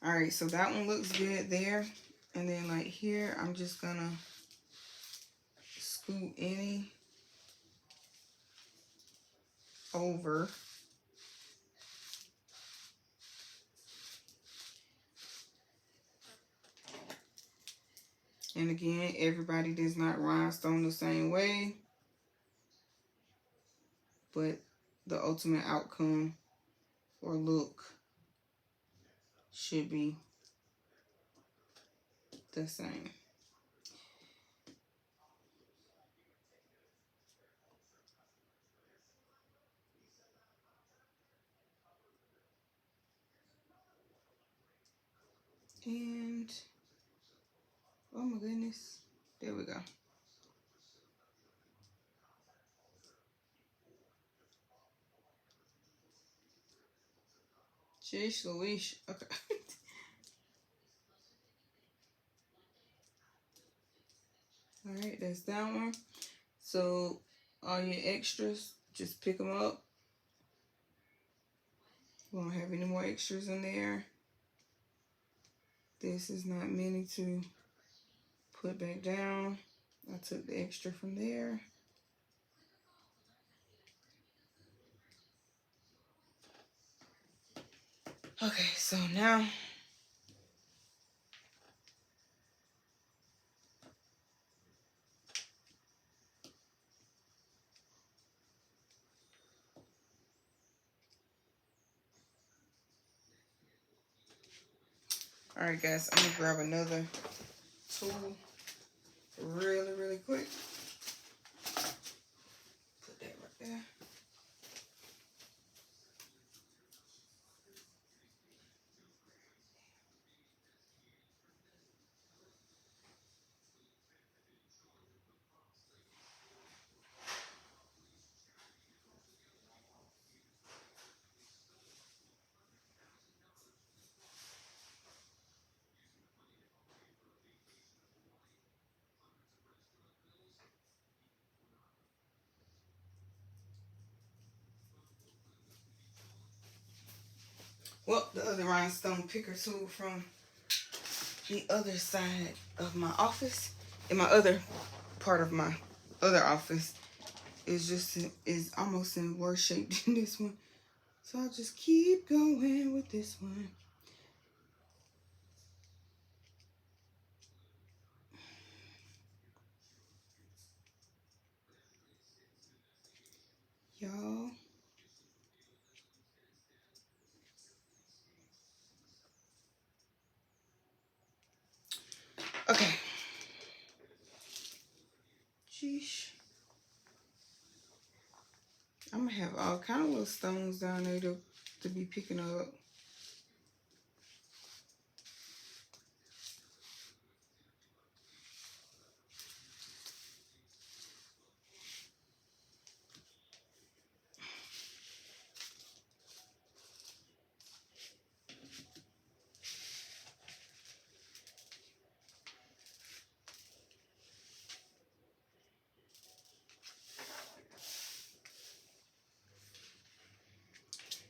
All right, so that one looks good there. And then like here, I'm just gonna scoot any over. And again, everybody does not rhinestone the same way, but the ultimate outcome or look should be the same. And oh my goodness, there we go. Sheesh Louise. Okay. All right, that's that one. So all your extras, just pick them up. We won't have any more extras in there. This is not meant to put back down. I took the extra from there. Okay, so now all right, guys, I'm gonna grab another tool really quick. Put that right there. Well, the other rhinestone picker tool from the other side of my office, in my other part of my other office, is almost in worse shape than this one. So I'll just keep going with this one. Y'all. Okay. Sheesh. I'm gonna have all kind of little stones down there to be picking up.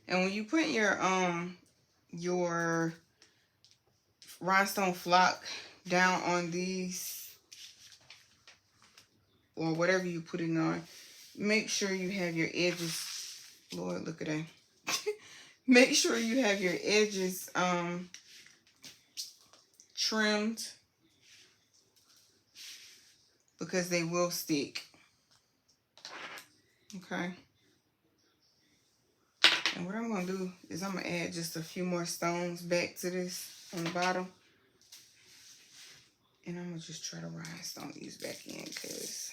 And when you put your rhinestone flock down on these, or whatever you put it on, make sure you have your edges. Lord, look at that. Make sure you have your edges trimmed, because they will stick. Okay. And what I'm gonna do is I'm gonna add just a few more stones back to this on the bottom. And I'm gonna just try to rhinestone these back in, because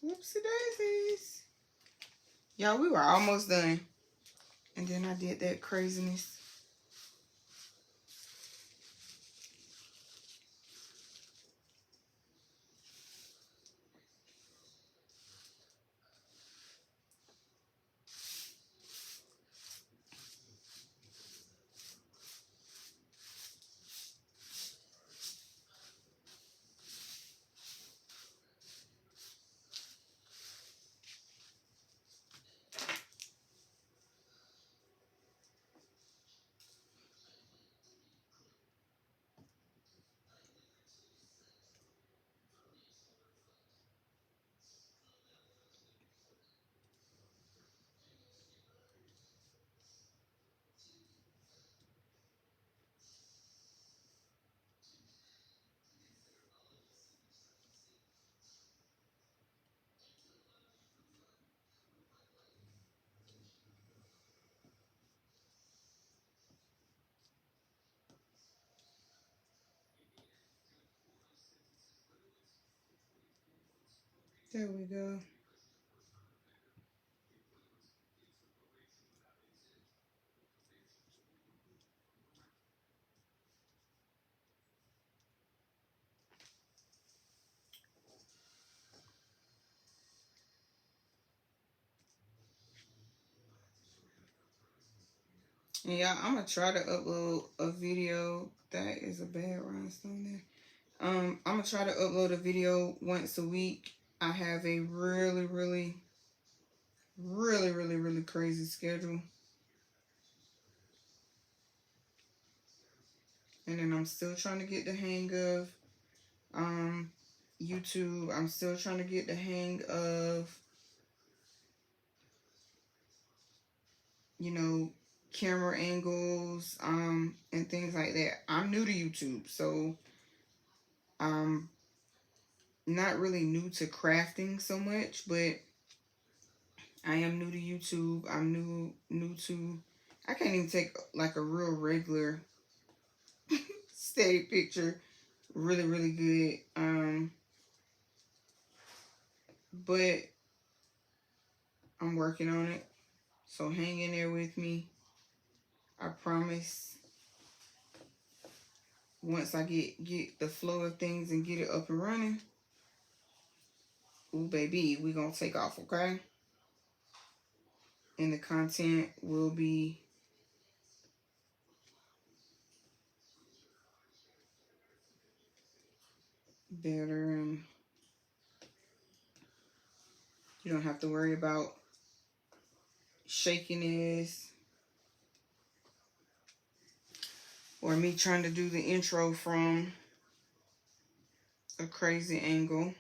whoopsie daisies. Y'all, we were almost done. And then I did that craziness. There we go. And yeah, I'm gonna try to upload a video. That is a bad rhinestone there. I'm gonna try to upload a video once a week. I have a really crazy schedule. And then I'm still trying to get the hang of um YouTube. I'm still trying to get the hang of, you know, camera angles, and things like that. I'm new to YouTube, so I'm not really new to crafting so much, but I am new to YouTube. I'm new to, I can't even take like a real regular steady picture really good. But I'm working on it. So hang in there with me. I promise once I get the flow of things and get it up and running, ooh baby, we gonna take off, okay? And the content will be better, and you don't have to worry about shakiness or me trying to do the intro from a crazy angle.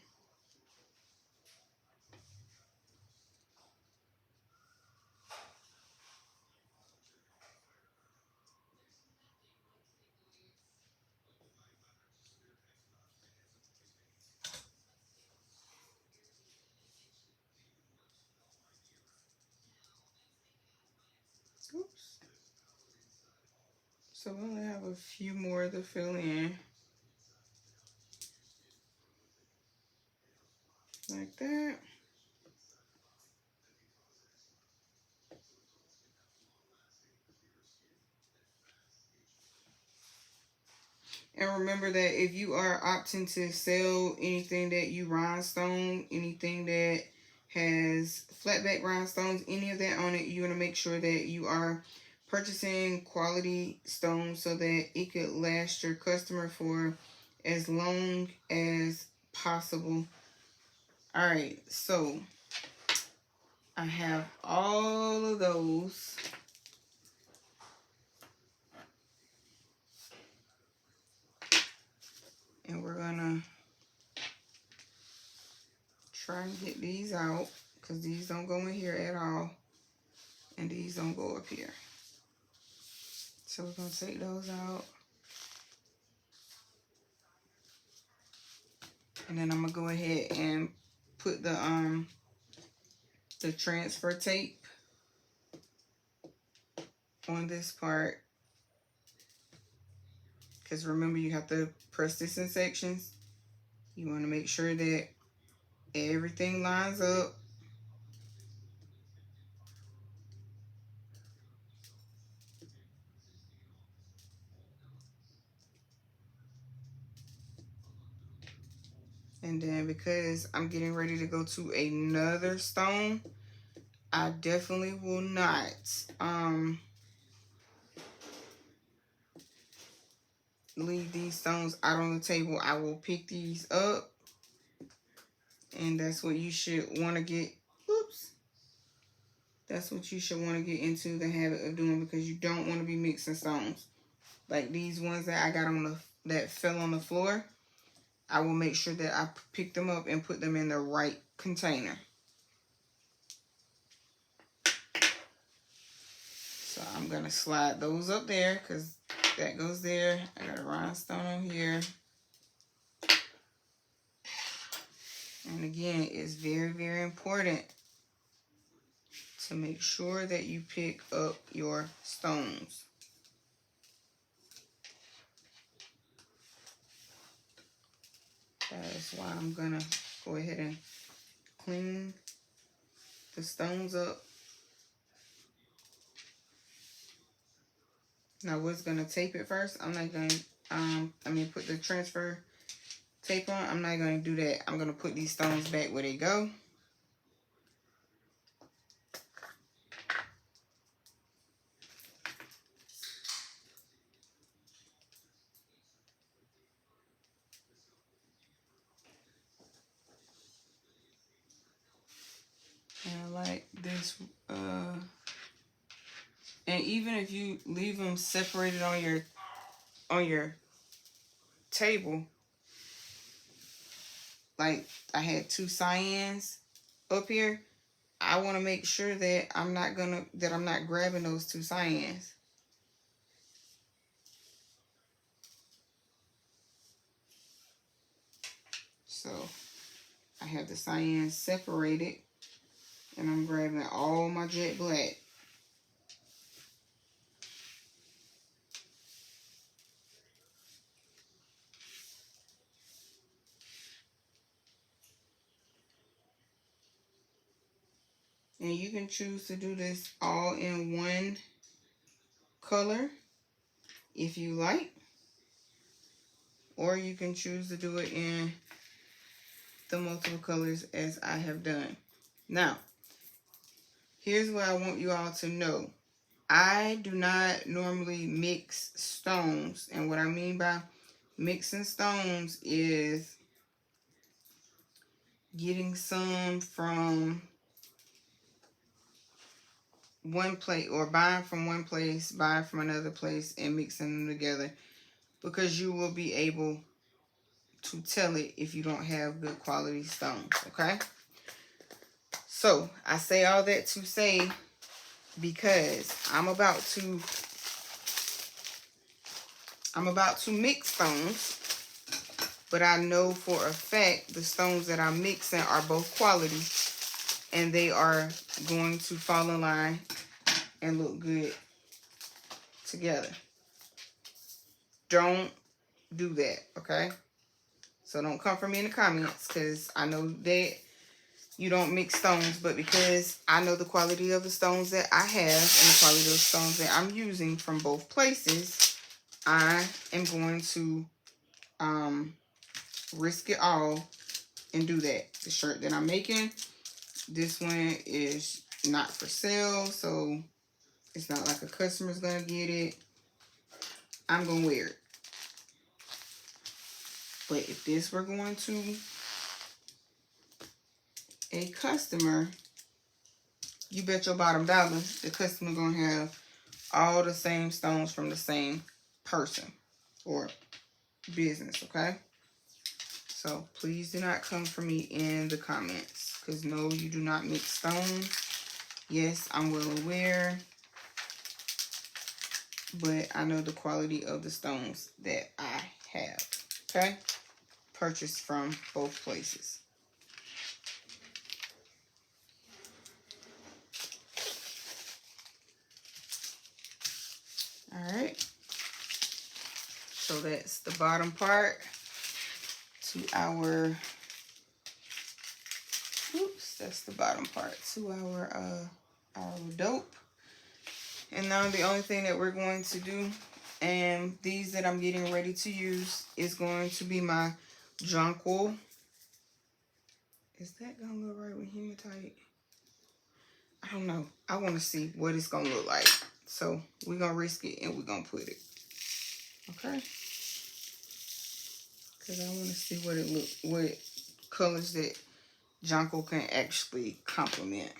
Oops. So we only have a few more to fill in. Like that. And remember that if you are opting to sell anything that you rhinestone, anything that has flatback rhinestones, any of that on it, you want to make sure that you are purchasing quality stones so that it could last your customer for as long as possible. All right, so I have all of those. And we're gonna try and get these out because these don't go in here at all. And these don't go up here. So we're gonna take those out. And then I'm gonna go ahead and put the transfer tape on this part. Because remember, you have to press this in sections. You want to make sure that everything lines up. And then because I'm getting ready to go to another stone, I definitely will not leave these stones out on the table. I will pick these up. And that's what you should want to get. Oops. That's what you should want to get into the habit of doing, because you don't want to be mixing stones. Like these ones that I got on that fell on the floor, I will make sure that I pick them up and put them in the right container. So I'm going to slide those up there because that goes there. I got a rhinestone on here. And again, it's very important to make sure that you pick up your stones. That is why I'm going to go ahead and clean the stones up. Now, we're going to tape it first. I'm not going to, put the transfer tape on. I'm not going to do that. I'm going to put these stones back where they go. And I like this, and even if you leave them separated on your table, like I had 2 cyans up here, I want to make sure that I'm not grabbing those 2 cyans. So I have the cyans separated, and I'm grabbing all my jet black. And you can choose to do this all in one color if you like, or you can choose to do it in the multiple colors as I have done. Now, here's what I want you all to know. I do not normally mix stones, and what I mean by mixing stones is getting some from one place, or buying from one place, buying from another place, and mixing them together, because you will be able to tell it if you don't have good quality stones. Okay, so I say all that to say, because I'm about to mix stones, but I know for a fact the stones that I'm mixing are both quality, and they are going to fall in line and look good together. Don't do that, okay? So don't come for me in the comments, because I know that you don't mix stones, but because I know the quality of the stones that I have and the quality of the stones that I'm using from both places, I am going to risk it all and do that. The shirt that I'm making, this one is not for sale, so it's not like a customer's gonna get it. I'm gonna wear it. But if this were going to a customer, you bet your bottom dollar the customer gonna have all the same stones from the same person or business, okay? So please do not come for me in the comments, because no, you do not mix stones. Yes, I'm well aware, but I know the quality of the stones that I have, okay? Purchased from both places. All right. So that's the bottom part to our, oops, that's the bottom part to our dope. And now the only thing that we're going to do, and these that I'm getting ready to use, is going to be my jonquil. Is that gonna look right with hematite? I don't know. I want to see what it's gonna look like. So we're gonna risk it and we're gonna put it. Okay? Because I want to see what colors that jonquil can actually complement.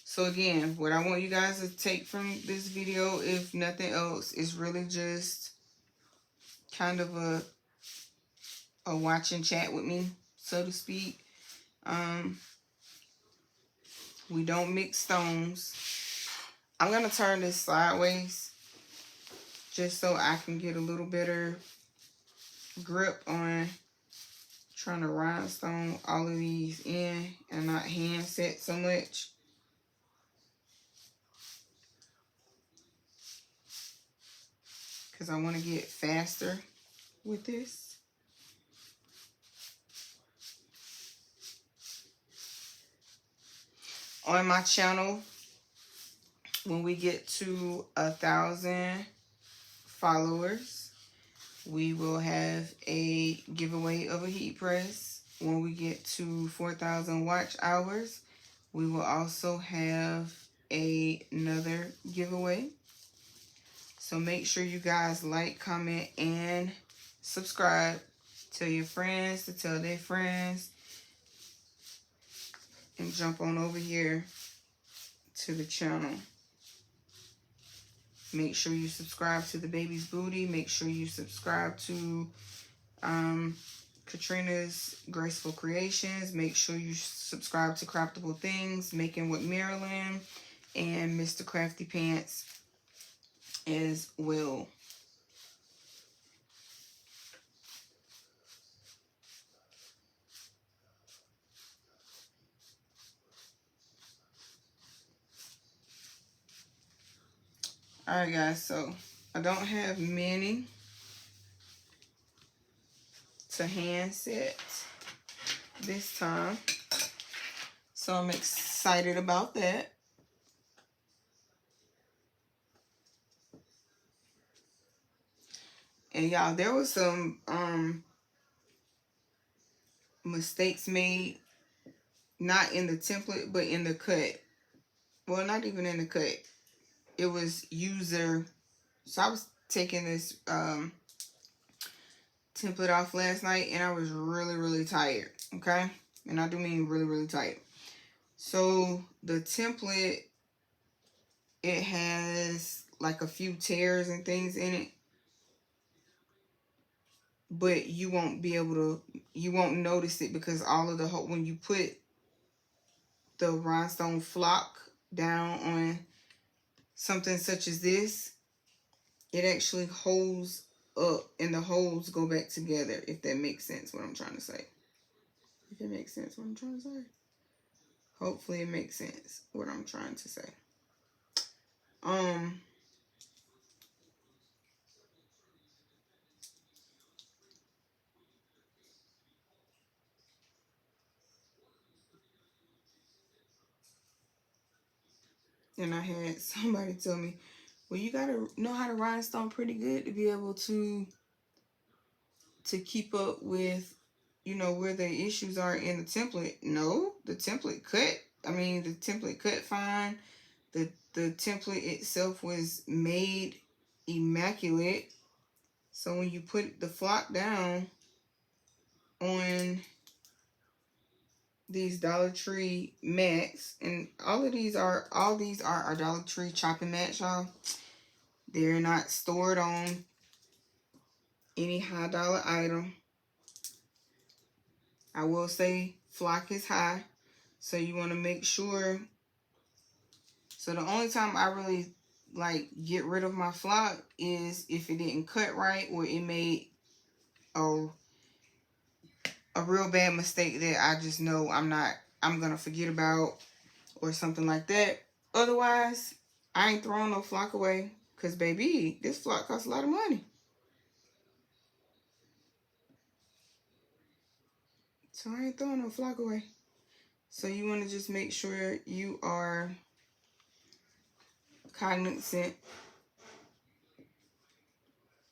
So again, what I want you guys to take from this video, if nothing else, is really just kind of a watch and chat with me, so to speak. We don't mix stones. I'm going to turn this sideways just so I can get a little better grip on trying to rhinestone all of these in and not hand set so much. Because I want to get faster with this. on my channel, when we get to 1,000 followers, we will have a giveaway of a heat press. When we get to 4,000 watch hours, we will also have another giveaway. So make sure you guys like, comment, and subscribe. Tell your friends to tell their friends. And jump on over here to the channel. Make sure you subscribe to the Baby's Booty. Make sure you subscribe to Katrina's Graceful Creations. Make sure you subscribe to Craftable Things, Making with Marylin, and Mr. Crafty Pants as well. Alright guys, so I don't have many to hand set this time. So I'm excited about that. And y'all, there was some mistakes made, not in the template, but in the cut. Well, not even in the cut. It was user. So I was taking this template off last night, and I was really, really tired. Okay? And I do mean really, really tired. So the template, it has like a few tears and things in it. But you won't be able to, you won't notice it because all of the, when you put the rhinestone flock down on something such as this, it actually holds up and the holes go back together, if that makes sense what I'm trying to say. If it makes sense what I'm trying to say. Hopefully it makes sense what I'm trying to say. And I had somebody tell me, well, you gotta know how to rhinestone pretty good to be able to keep up with, you know, where the issues are in the template. No, the template cut. I mean, the template cut fine. The template itself was made immaculate. So when you put the flock down on these Dollar Tree mats, and all these are our Dollar Tree chopping mats, y'all. They're not stored on any high dollar item. I will say flock is high, so you want to make sure. So the only time I really like get rid of my flock is if it didn't cut right, or it made a real bad mistake that I just know I'm gonna forget about, or something like that. Otherwise, I ain't throwing no flock away, because baby, this flock costs a lot of money. So I ain't throwing no flock away. So you want to just make sure you are cognizant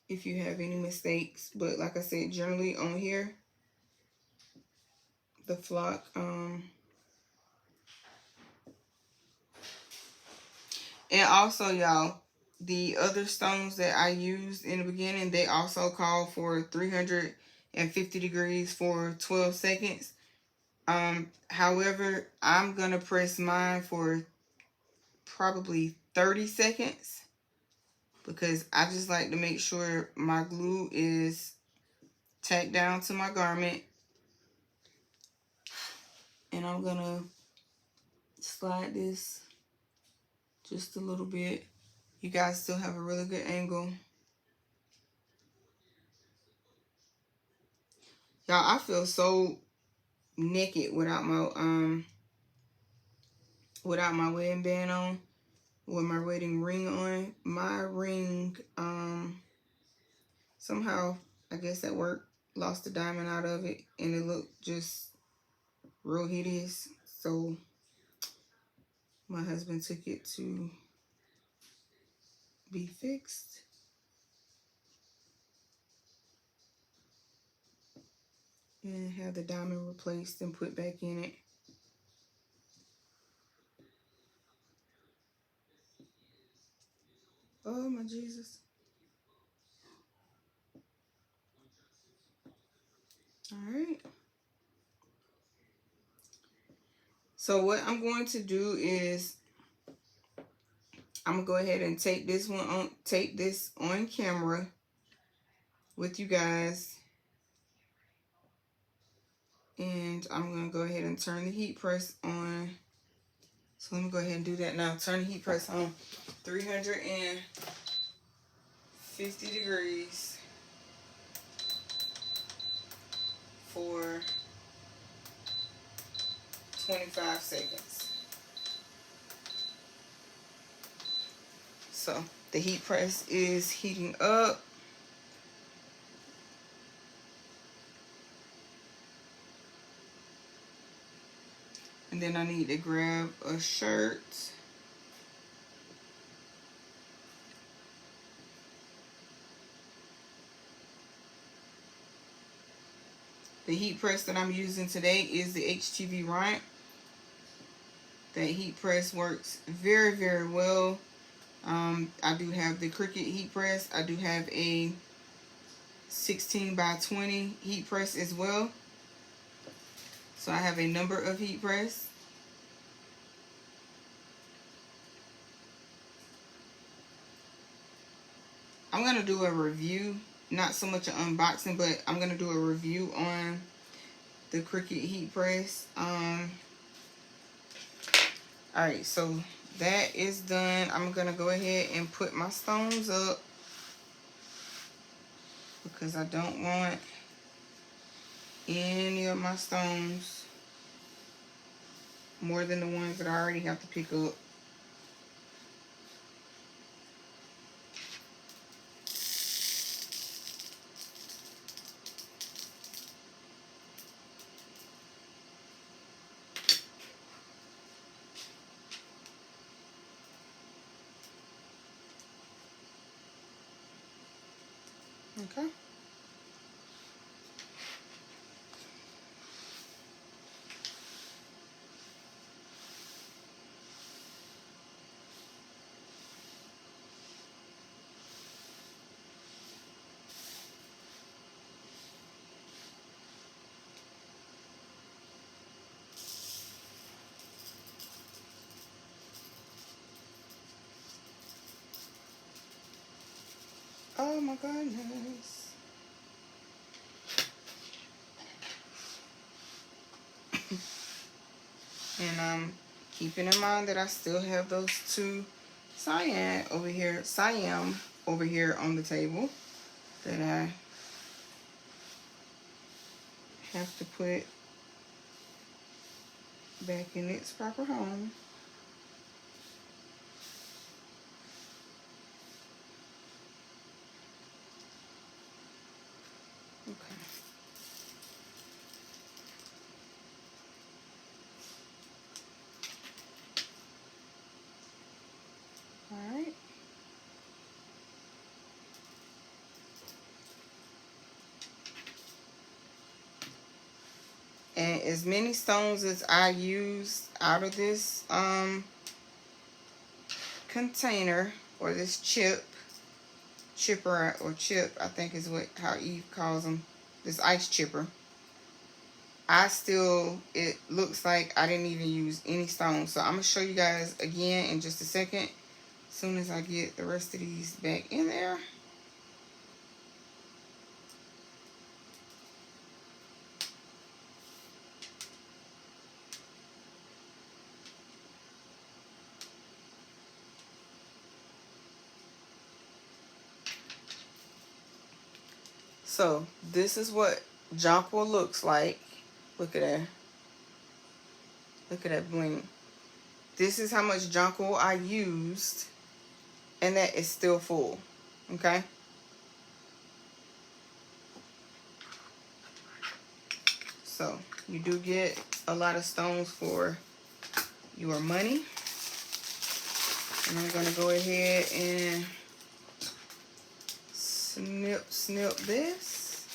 if you have any mistakes. But like I said, generally on here, the flock, and also y'all, the other stones that I used in the beginning, they also call for 350 degrees for 12 seconds. However, I'm gonna press mine for probably 30 seconds because I just like to make sure my glue is tacked down to my garment. And I'm gonna slide this just a little bit. You guys still have a really good angle. Y'all, I feel so naked without my wedding band on, with my wedding ring on. My ring, somehow, I guess at work, lost a diamond out of it, and it looked just real hideous. So My husband took it to be fixed. And have the diamond replaced and put back in it. Oh my Jesus. All right. So what I'm going to do is I'm gonna go ahead and take this on camera with you guys. And I'm gonna go ahead and turn the heat press on. So let me go ahead and do that now. Turn the heat press on 350 degrees for 25 seconds. So the heat press is heating up. And then I need to grab a shirt. The heat press that I'm using today is the HTV Rhine. That heat press works very, very well. I do have the Cricut heat press. I do have a 16 by 20 heat press as well. So I have a number of heat press. I'm going to do a review, not so much an unboxing, but I'm going to do a review on the Cricut heat press. Alright, so that is done. I'm going to go ahead and put my stones up because I don't want any of my stones more than the ones that I already have to pick up. Okay. Oh my goodness. And I'm keeping in mind that I still have those two Siam over here on the table that I have to put back in its proper home. Okay. All right. And as many stones as I use out of this container, or this chipper or chip, I think is how Eve calls them, this ice chipper. It looks like I didn't even use any stones. So I'm gonna show you guys again in just a second, as soon as I get the rest of these back in there. So this is what jonquil looks like. Look at that. Look at that bling. This is how much jonquil I used, and that is still full. Okay. So you do get a lot of stones for your money. And I'm going to go ahead and snip this.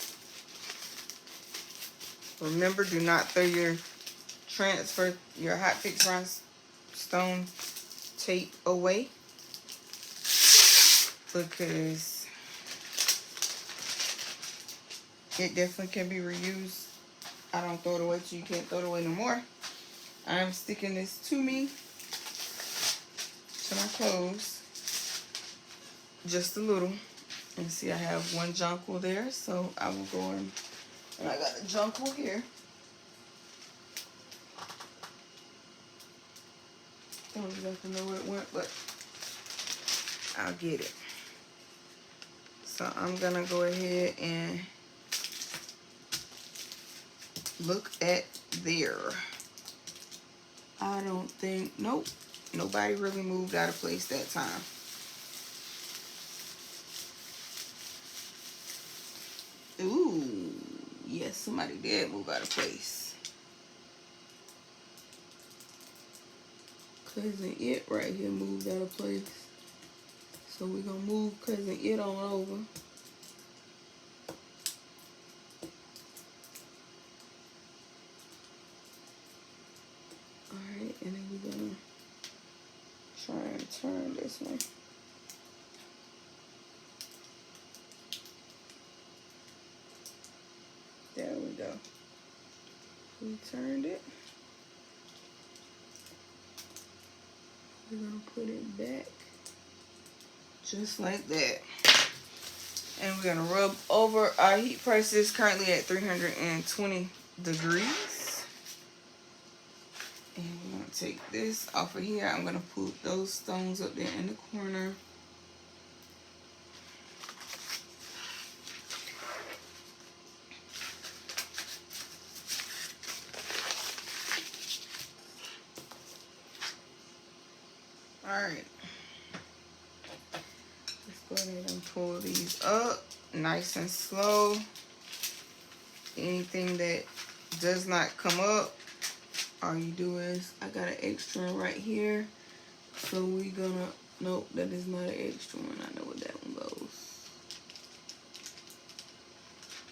Remember, do not throw your hot fix rhinestone tape away, because it definitely can be reused. I don't throw it away till you can't throw it away no more. I'm sticking this to me, to my clothes, just a little. And see, I have one jonquil there, so I will go in, and I got a jonquil here. Don't exactly know where it went, but I'll get it. So I'm gonna go ahead and look at there. I don't think, nope, nobody really moved out of place that time. Ooh, yes, somebody did move out of place. Cousin It right here moved out of place. So we're gonna move Cousin It on over. Alright, and then we're gonna try and turn this one. There we go. We turned it. We're gonna put it back just like that. And we're gonna rub over. Our heat press is currently at 320 degrees. And we're gonna take this off of here. I'm gonna put those stones up there in the corner. Alright. Let's go ahead and pull these up nice and slow. Anything that does not come up, all you do is, I got an extra one right here. So we're gonna, nope, that is not an extra one. I know where that one goes.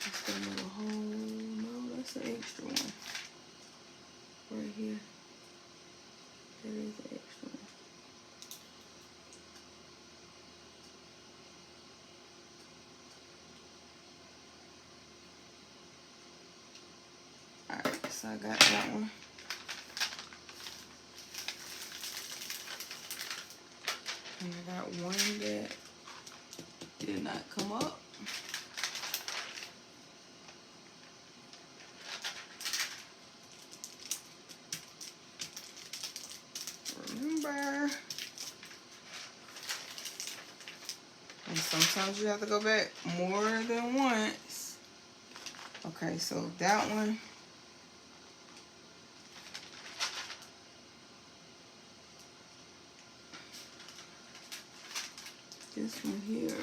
Let's get another hole. No, that's an extra one. Right here. That is an extra one. Alright, so I got that one. And I got one that did not come up. Remember. And sometimes you have to go back more than once. Okay, so that one. This one here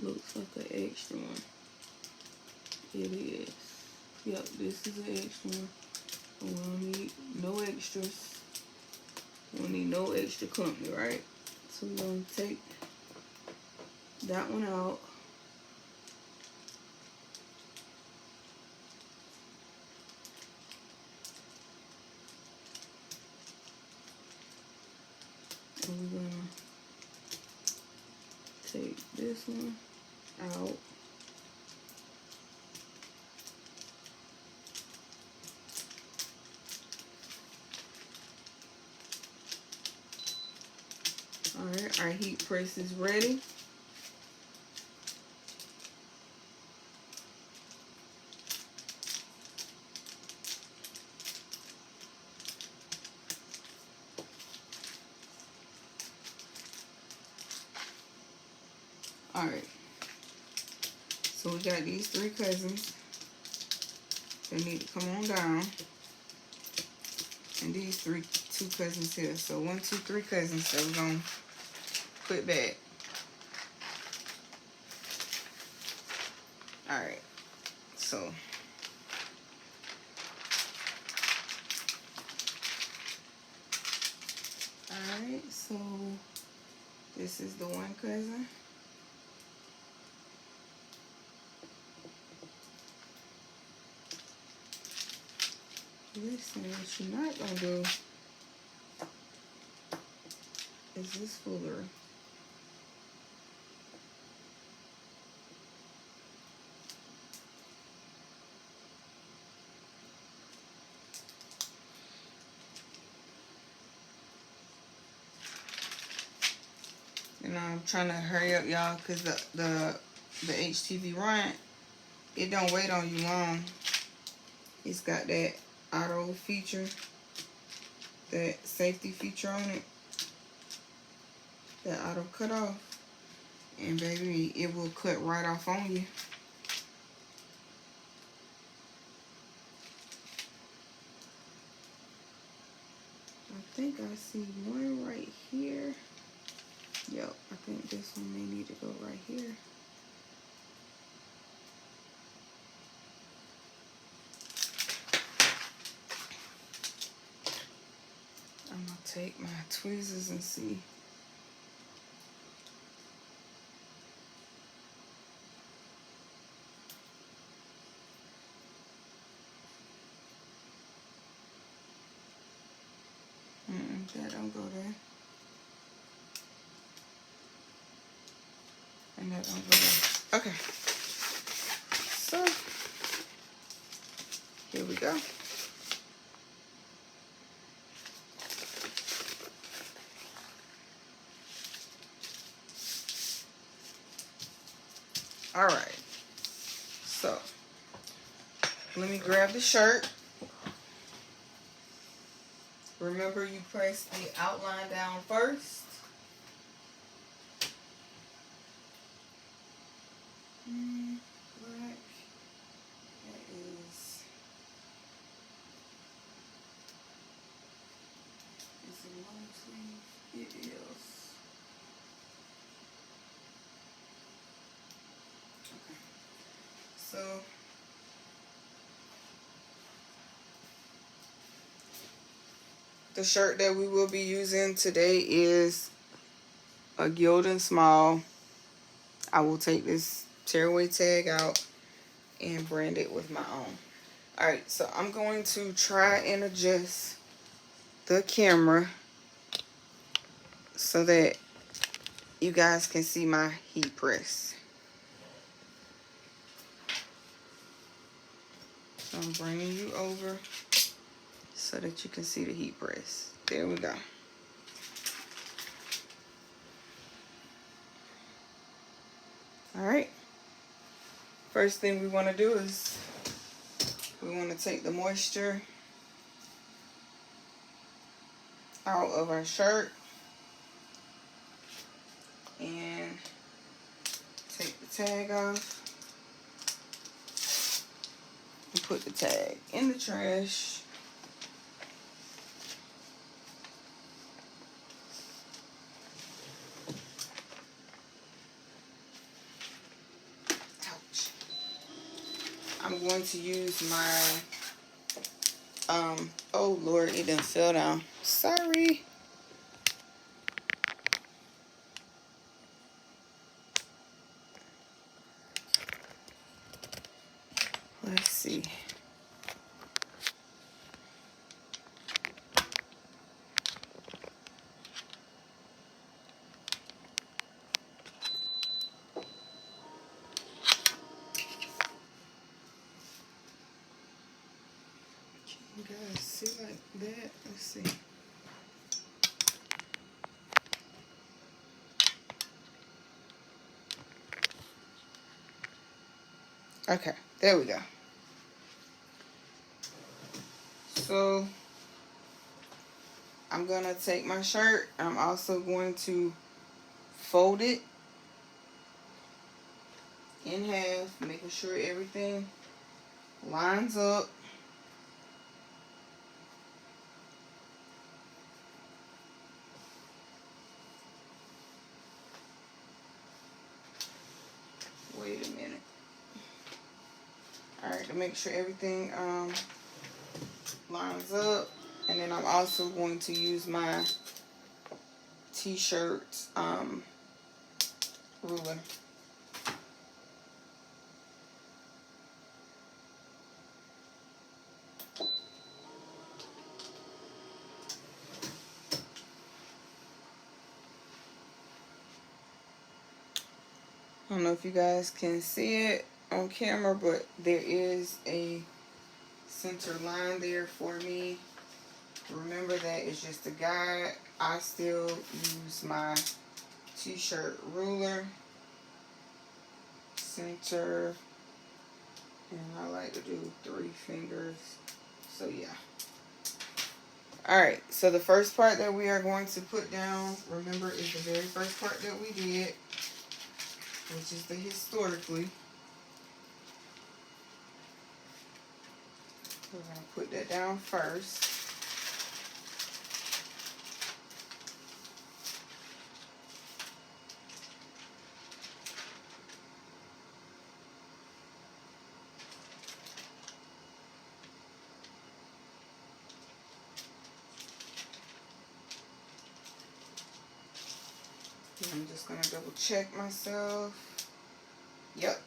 looks like an extra one. It is. Yep, this is an extra one. We don't need no extras. We don't need no extra company, right? So we're going to take that one out. And we're going to take this one out. Alright, our heat press is ready. Alright, so we got these three cousins. They need to come on down. And these two cousins here. So 1, 2, 3 cousins that we're going to put back. Alright, so listen, what you're not gonna do is this foolery. And I'm trying to hurry up, y'all, because the HTV Rhine, it don't wait on you long. It's got that auto feature, that safety feature on it, that auto cut off. And baby, it will cut right off on you. I think I see one right here. Yep, I think this one may need to go right here. I'm gonna take my tweezers and see. That don't go there. And that don't go there. Okay. So, here we go. All right. So, let me grab the shirt. Remember, you press the outline down first. Black. That is it a long sleeve? It is. Okay. So, the shirt that we will be using today is a Gildan small. I will take this tearaway tag out and brand it with my own. Alright, so I'm going to try and adjust the camera so that you guys can see my heat press. So I'm bringing you over so that you can see the heat press. There we go. Alright. First thing we want to do is we want to take the moisture out of our shirt and take the tag off and put the tag in the trash. Ouch. I'm going to use my oh Lord, it done fell down. Sorry. Let's see. Can you guys see like that? Let's see. Okay, there we go. So I'm gonna take my shirt. I'm also going to fold it in half, making sure everything lines up. Wait a minute. Alright, to make sure everything lines up. And then I'm also going to use my t-shirt ruler. I don't know if you guys can see it on camera, but there is a center line there for me. Remember that it's just a guide. I still use my t-shirt ruler, center, and I like to do 3 fingers. So yeah. Alright, so the first part that we are going to put down, remember, is the very first part that we did, which is the historically. We're going to put that down first. I'm just going to double check myself. Yep.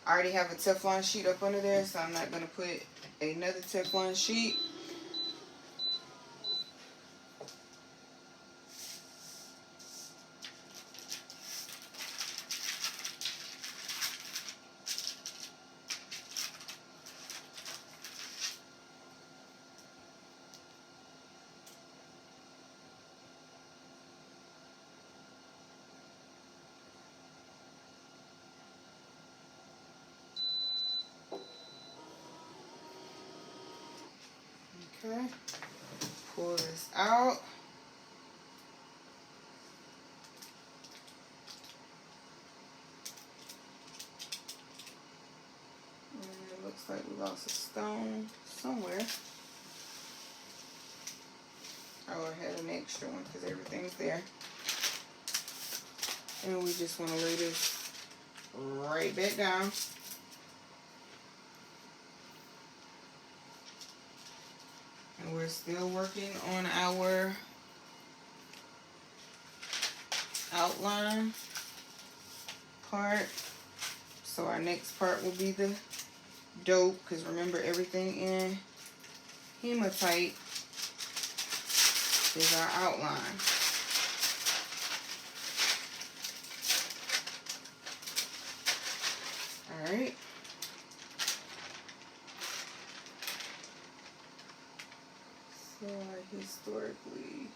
I already have a Teflon sheet up under there, so I'm not going to put another Teflon sheet. Okay, pull this out. And it looks like we lost a stone somewhere. Oh, I had an extra one because everything's there. And we just want to lay this right back down. And we're still working on our outline part. So our next part will be the dope, because remember, everything in hematite is our outline. Alright. So historically,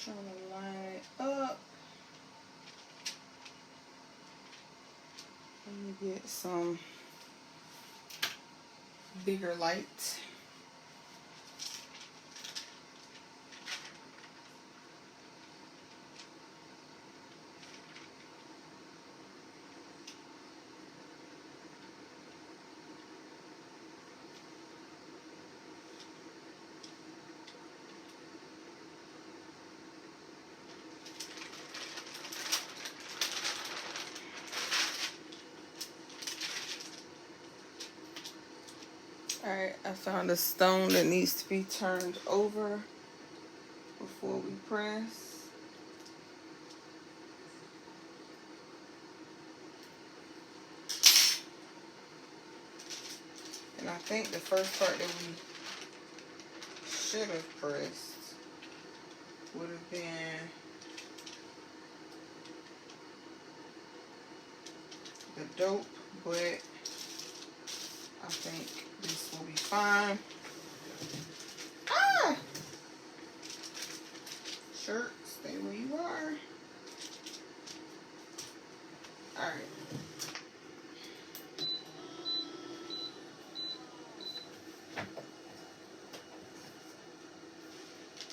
trying to line it up. Let me get some bigger light. Alright, I found a stone that needs to be turned over before we press. And I think the first part that we should have pressed would have been the dope, but I think this will be fine. Ah! Shirt, stay where you are. Alright.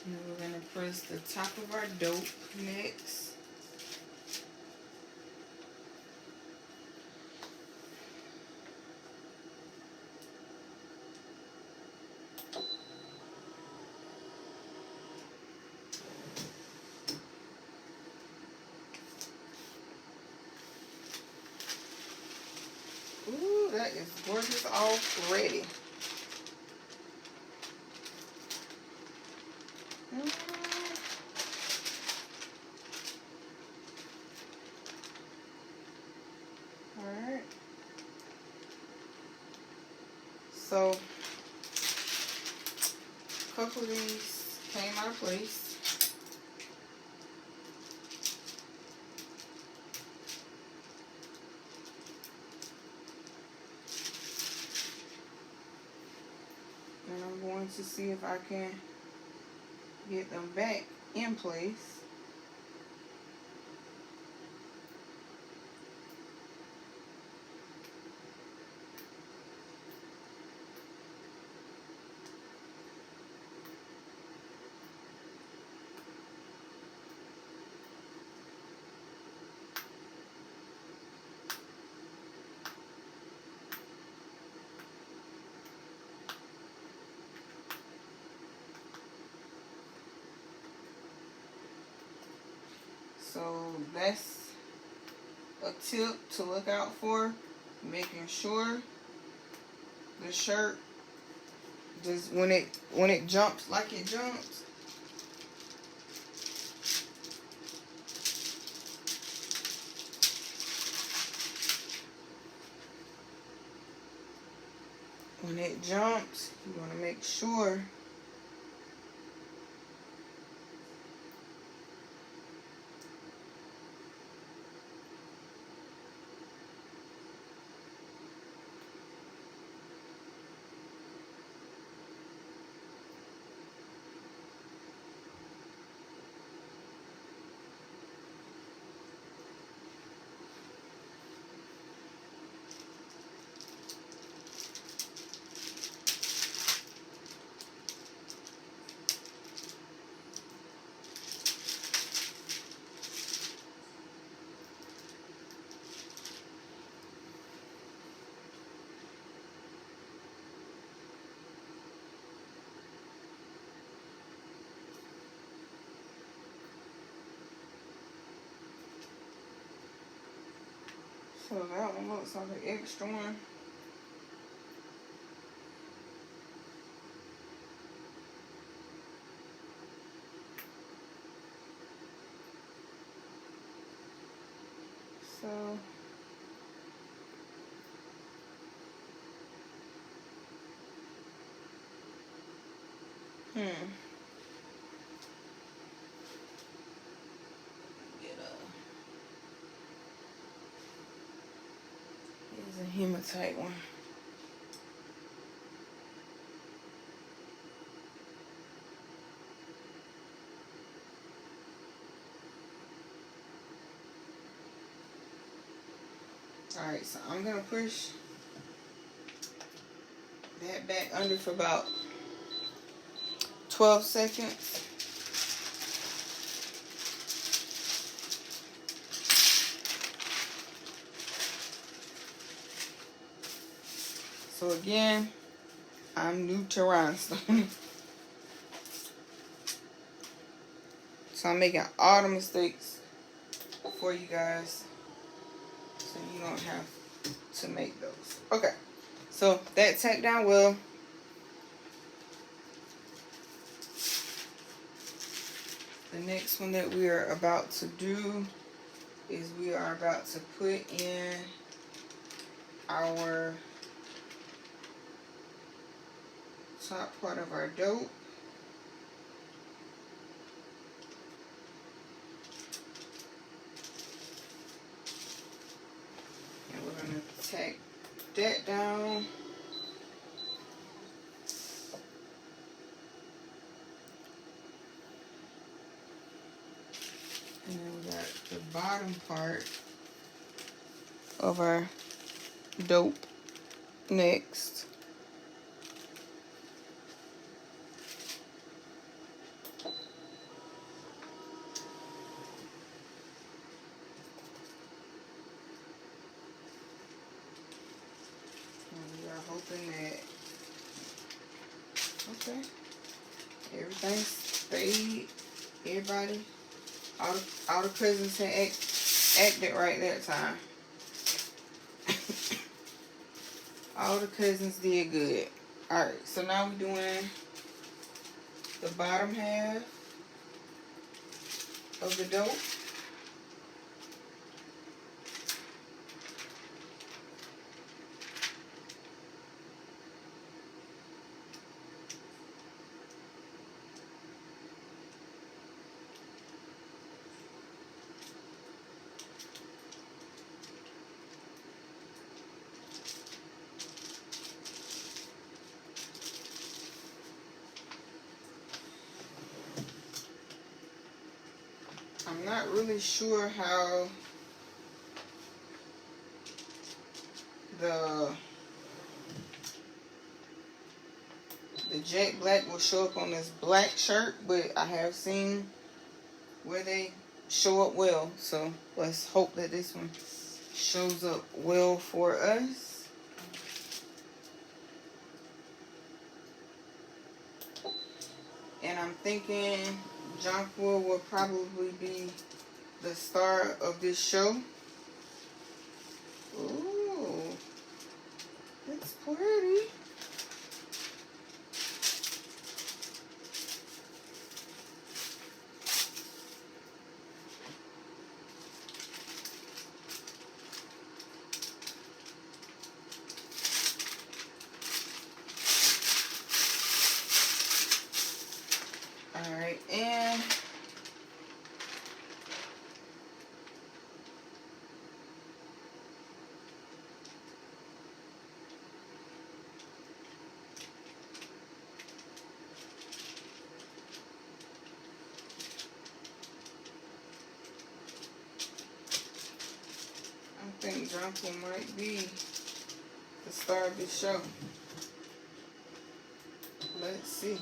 And we're going to press the top of our dope next. is gorgeous already. Alright. So, a couple of these came out of place. And I'm going to see if I can get them back in place. So that's a tip to look out for, making sure the shirt just when it jumps like it jumps, when it jumps, you want to make sure so that one looks like an extra one. So get here's a hematite one. Alright, so I'm gonna push that back under for about 12 seconds. So again, I'm new to rhinestone. So I'm making all the mistakes for you guys, so you don't have to make those. Okay, so that tacked down well. The next one that we are about to do is we are about to put in our top part of our dope. And we're going to tack that down. And then we got the bottom part of our dope next. And we are hoping that, okay, everything stayed. Everybody, all the cousins had acted right that time. All the cousins did good. Alright, so now we're doing the bottom half of the dough. I'm not really sure how the jet black will show up on this black shirt, but I have seen where they show up well. So let's hope that this one shows up well for us. And I'm thinking Jonquil will probably be the star of this show. Ooh, it's pretty. Alright, and I think Jonquil might be the star of this show. Let's see.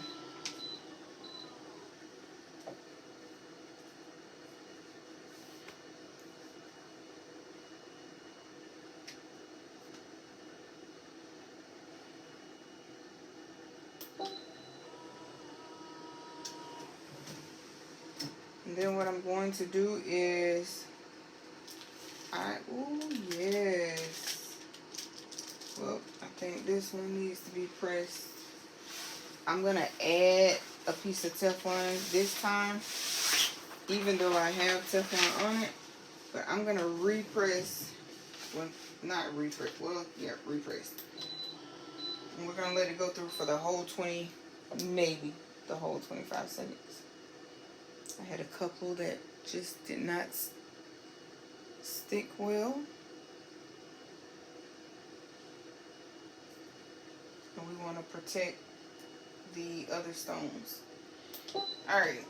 And then what I'm going to do is, oh yes. Well, I think this one needs to be pressed. I'm going to add a piece of Teflon this time, even though I have Teflon on it. But I'm going to repress, well, not repress, well, yeah, repress. And we're going to let it go through for the whole 20, maybe the whole 25 seconds. I had a couple that just did not stick well. And we want to protect the other stones. Alright.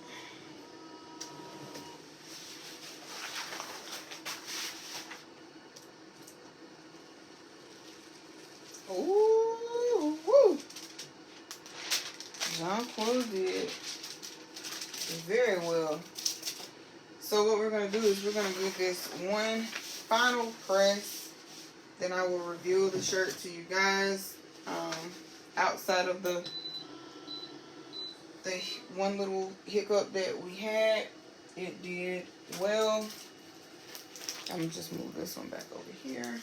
Ooh, woo! Jonquil did very well. So what we're going to do is we're going to give this one final press. Then I will reveal the shirt to you guys. Outside of the one little hiccup that we had, it did well. I'm going to just move this one back over here.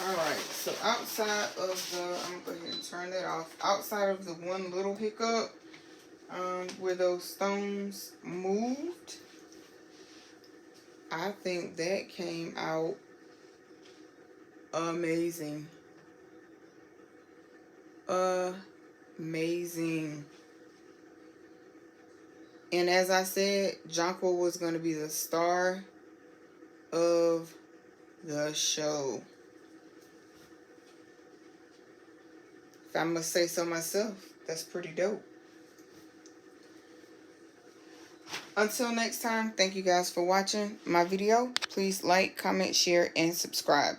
Alright, so outside of the, I'm going to go ahead and turn that off. Outside of the one little hiccup, where those stones moved, I think that came out amazing. Amazing. And as I said, Jonquil was going to be the star of the show. If I must say so myself, that's pretty dope. Until next time, thank you guys for watching my video. Please like, comment, share, and subscribe.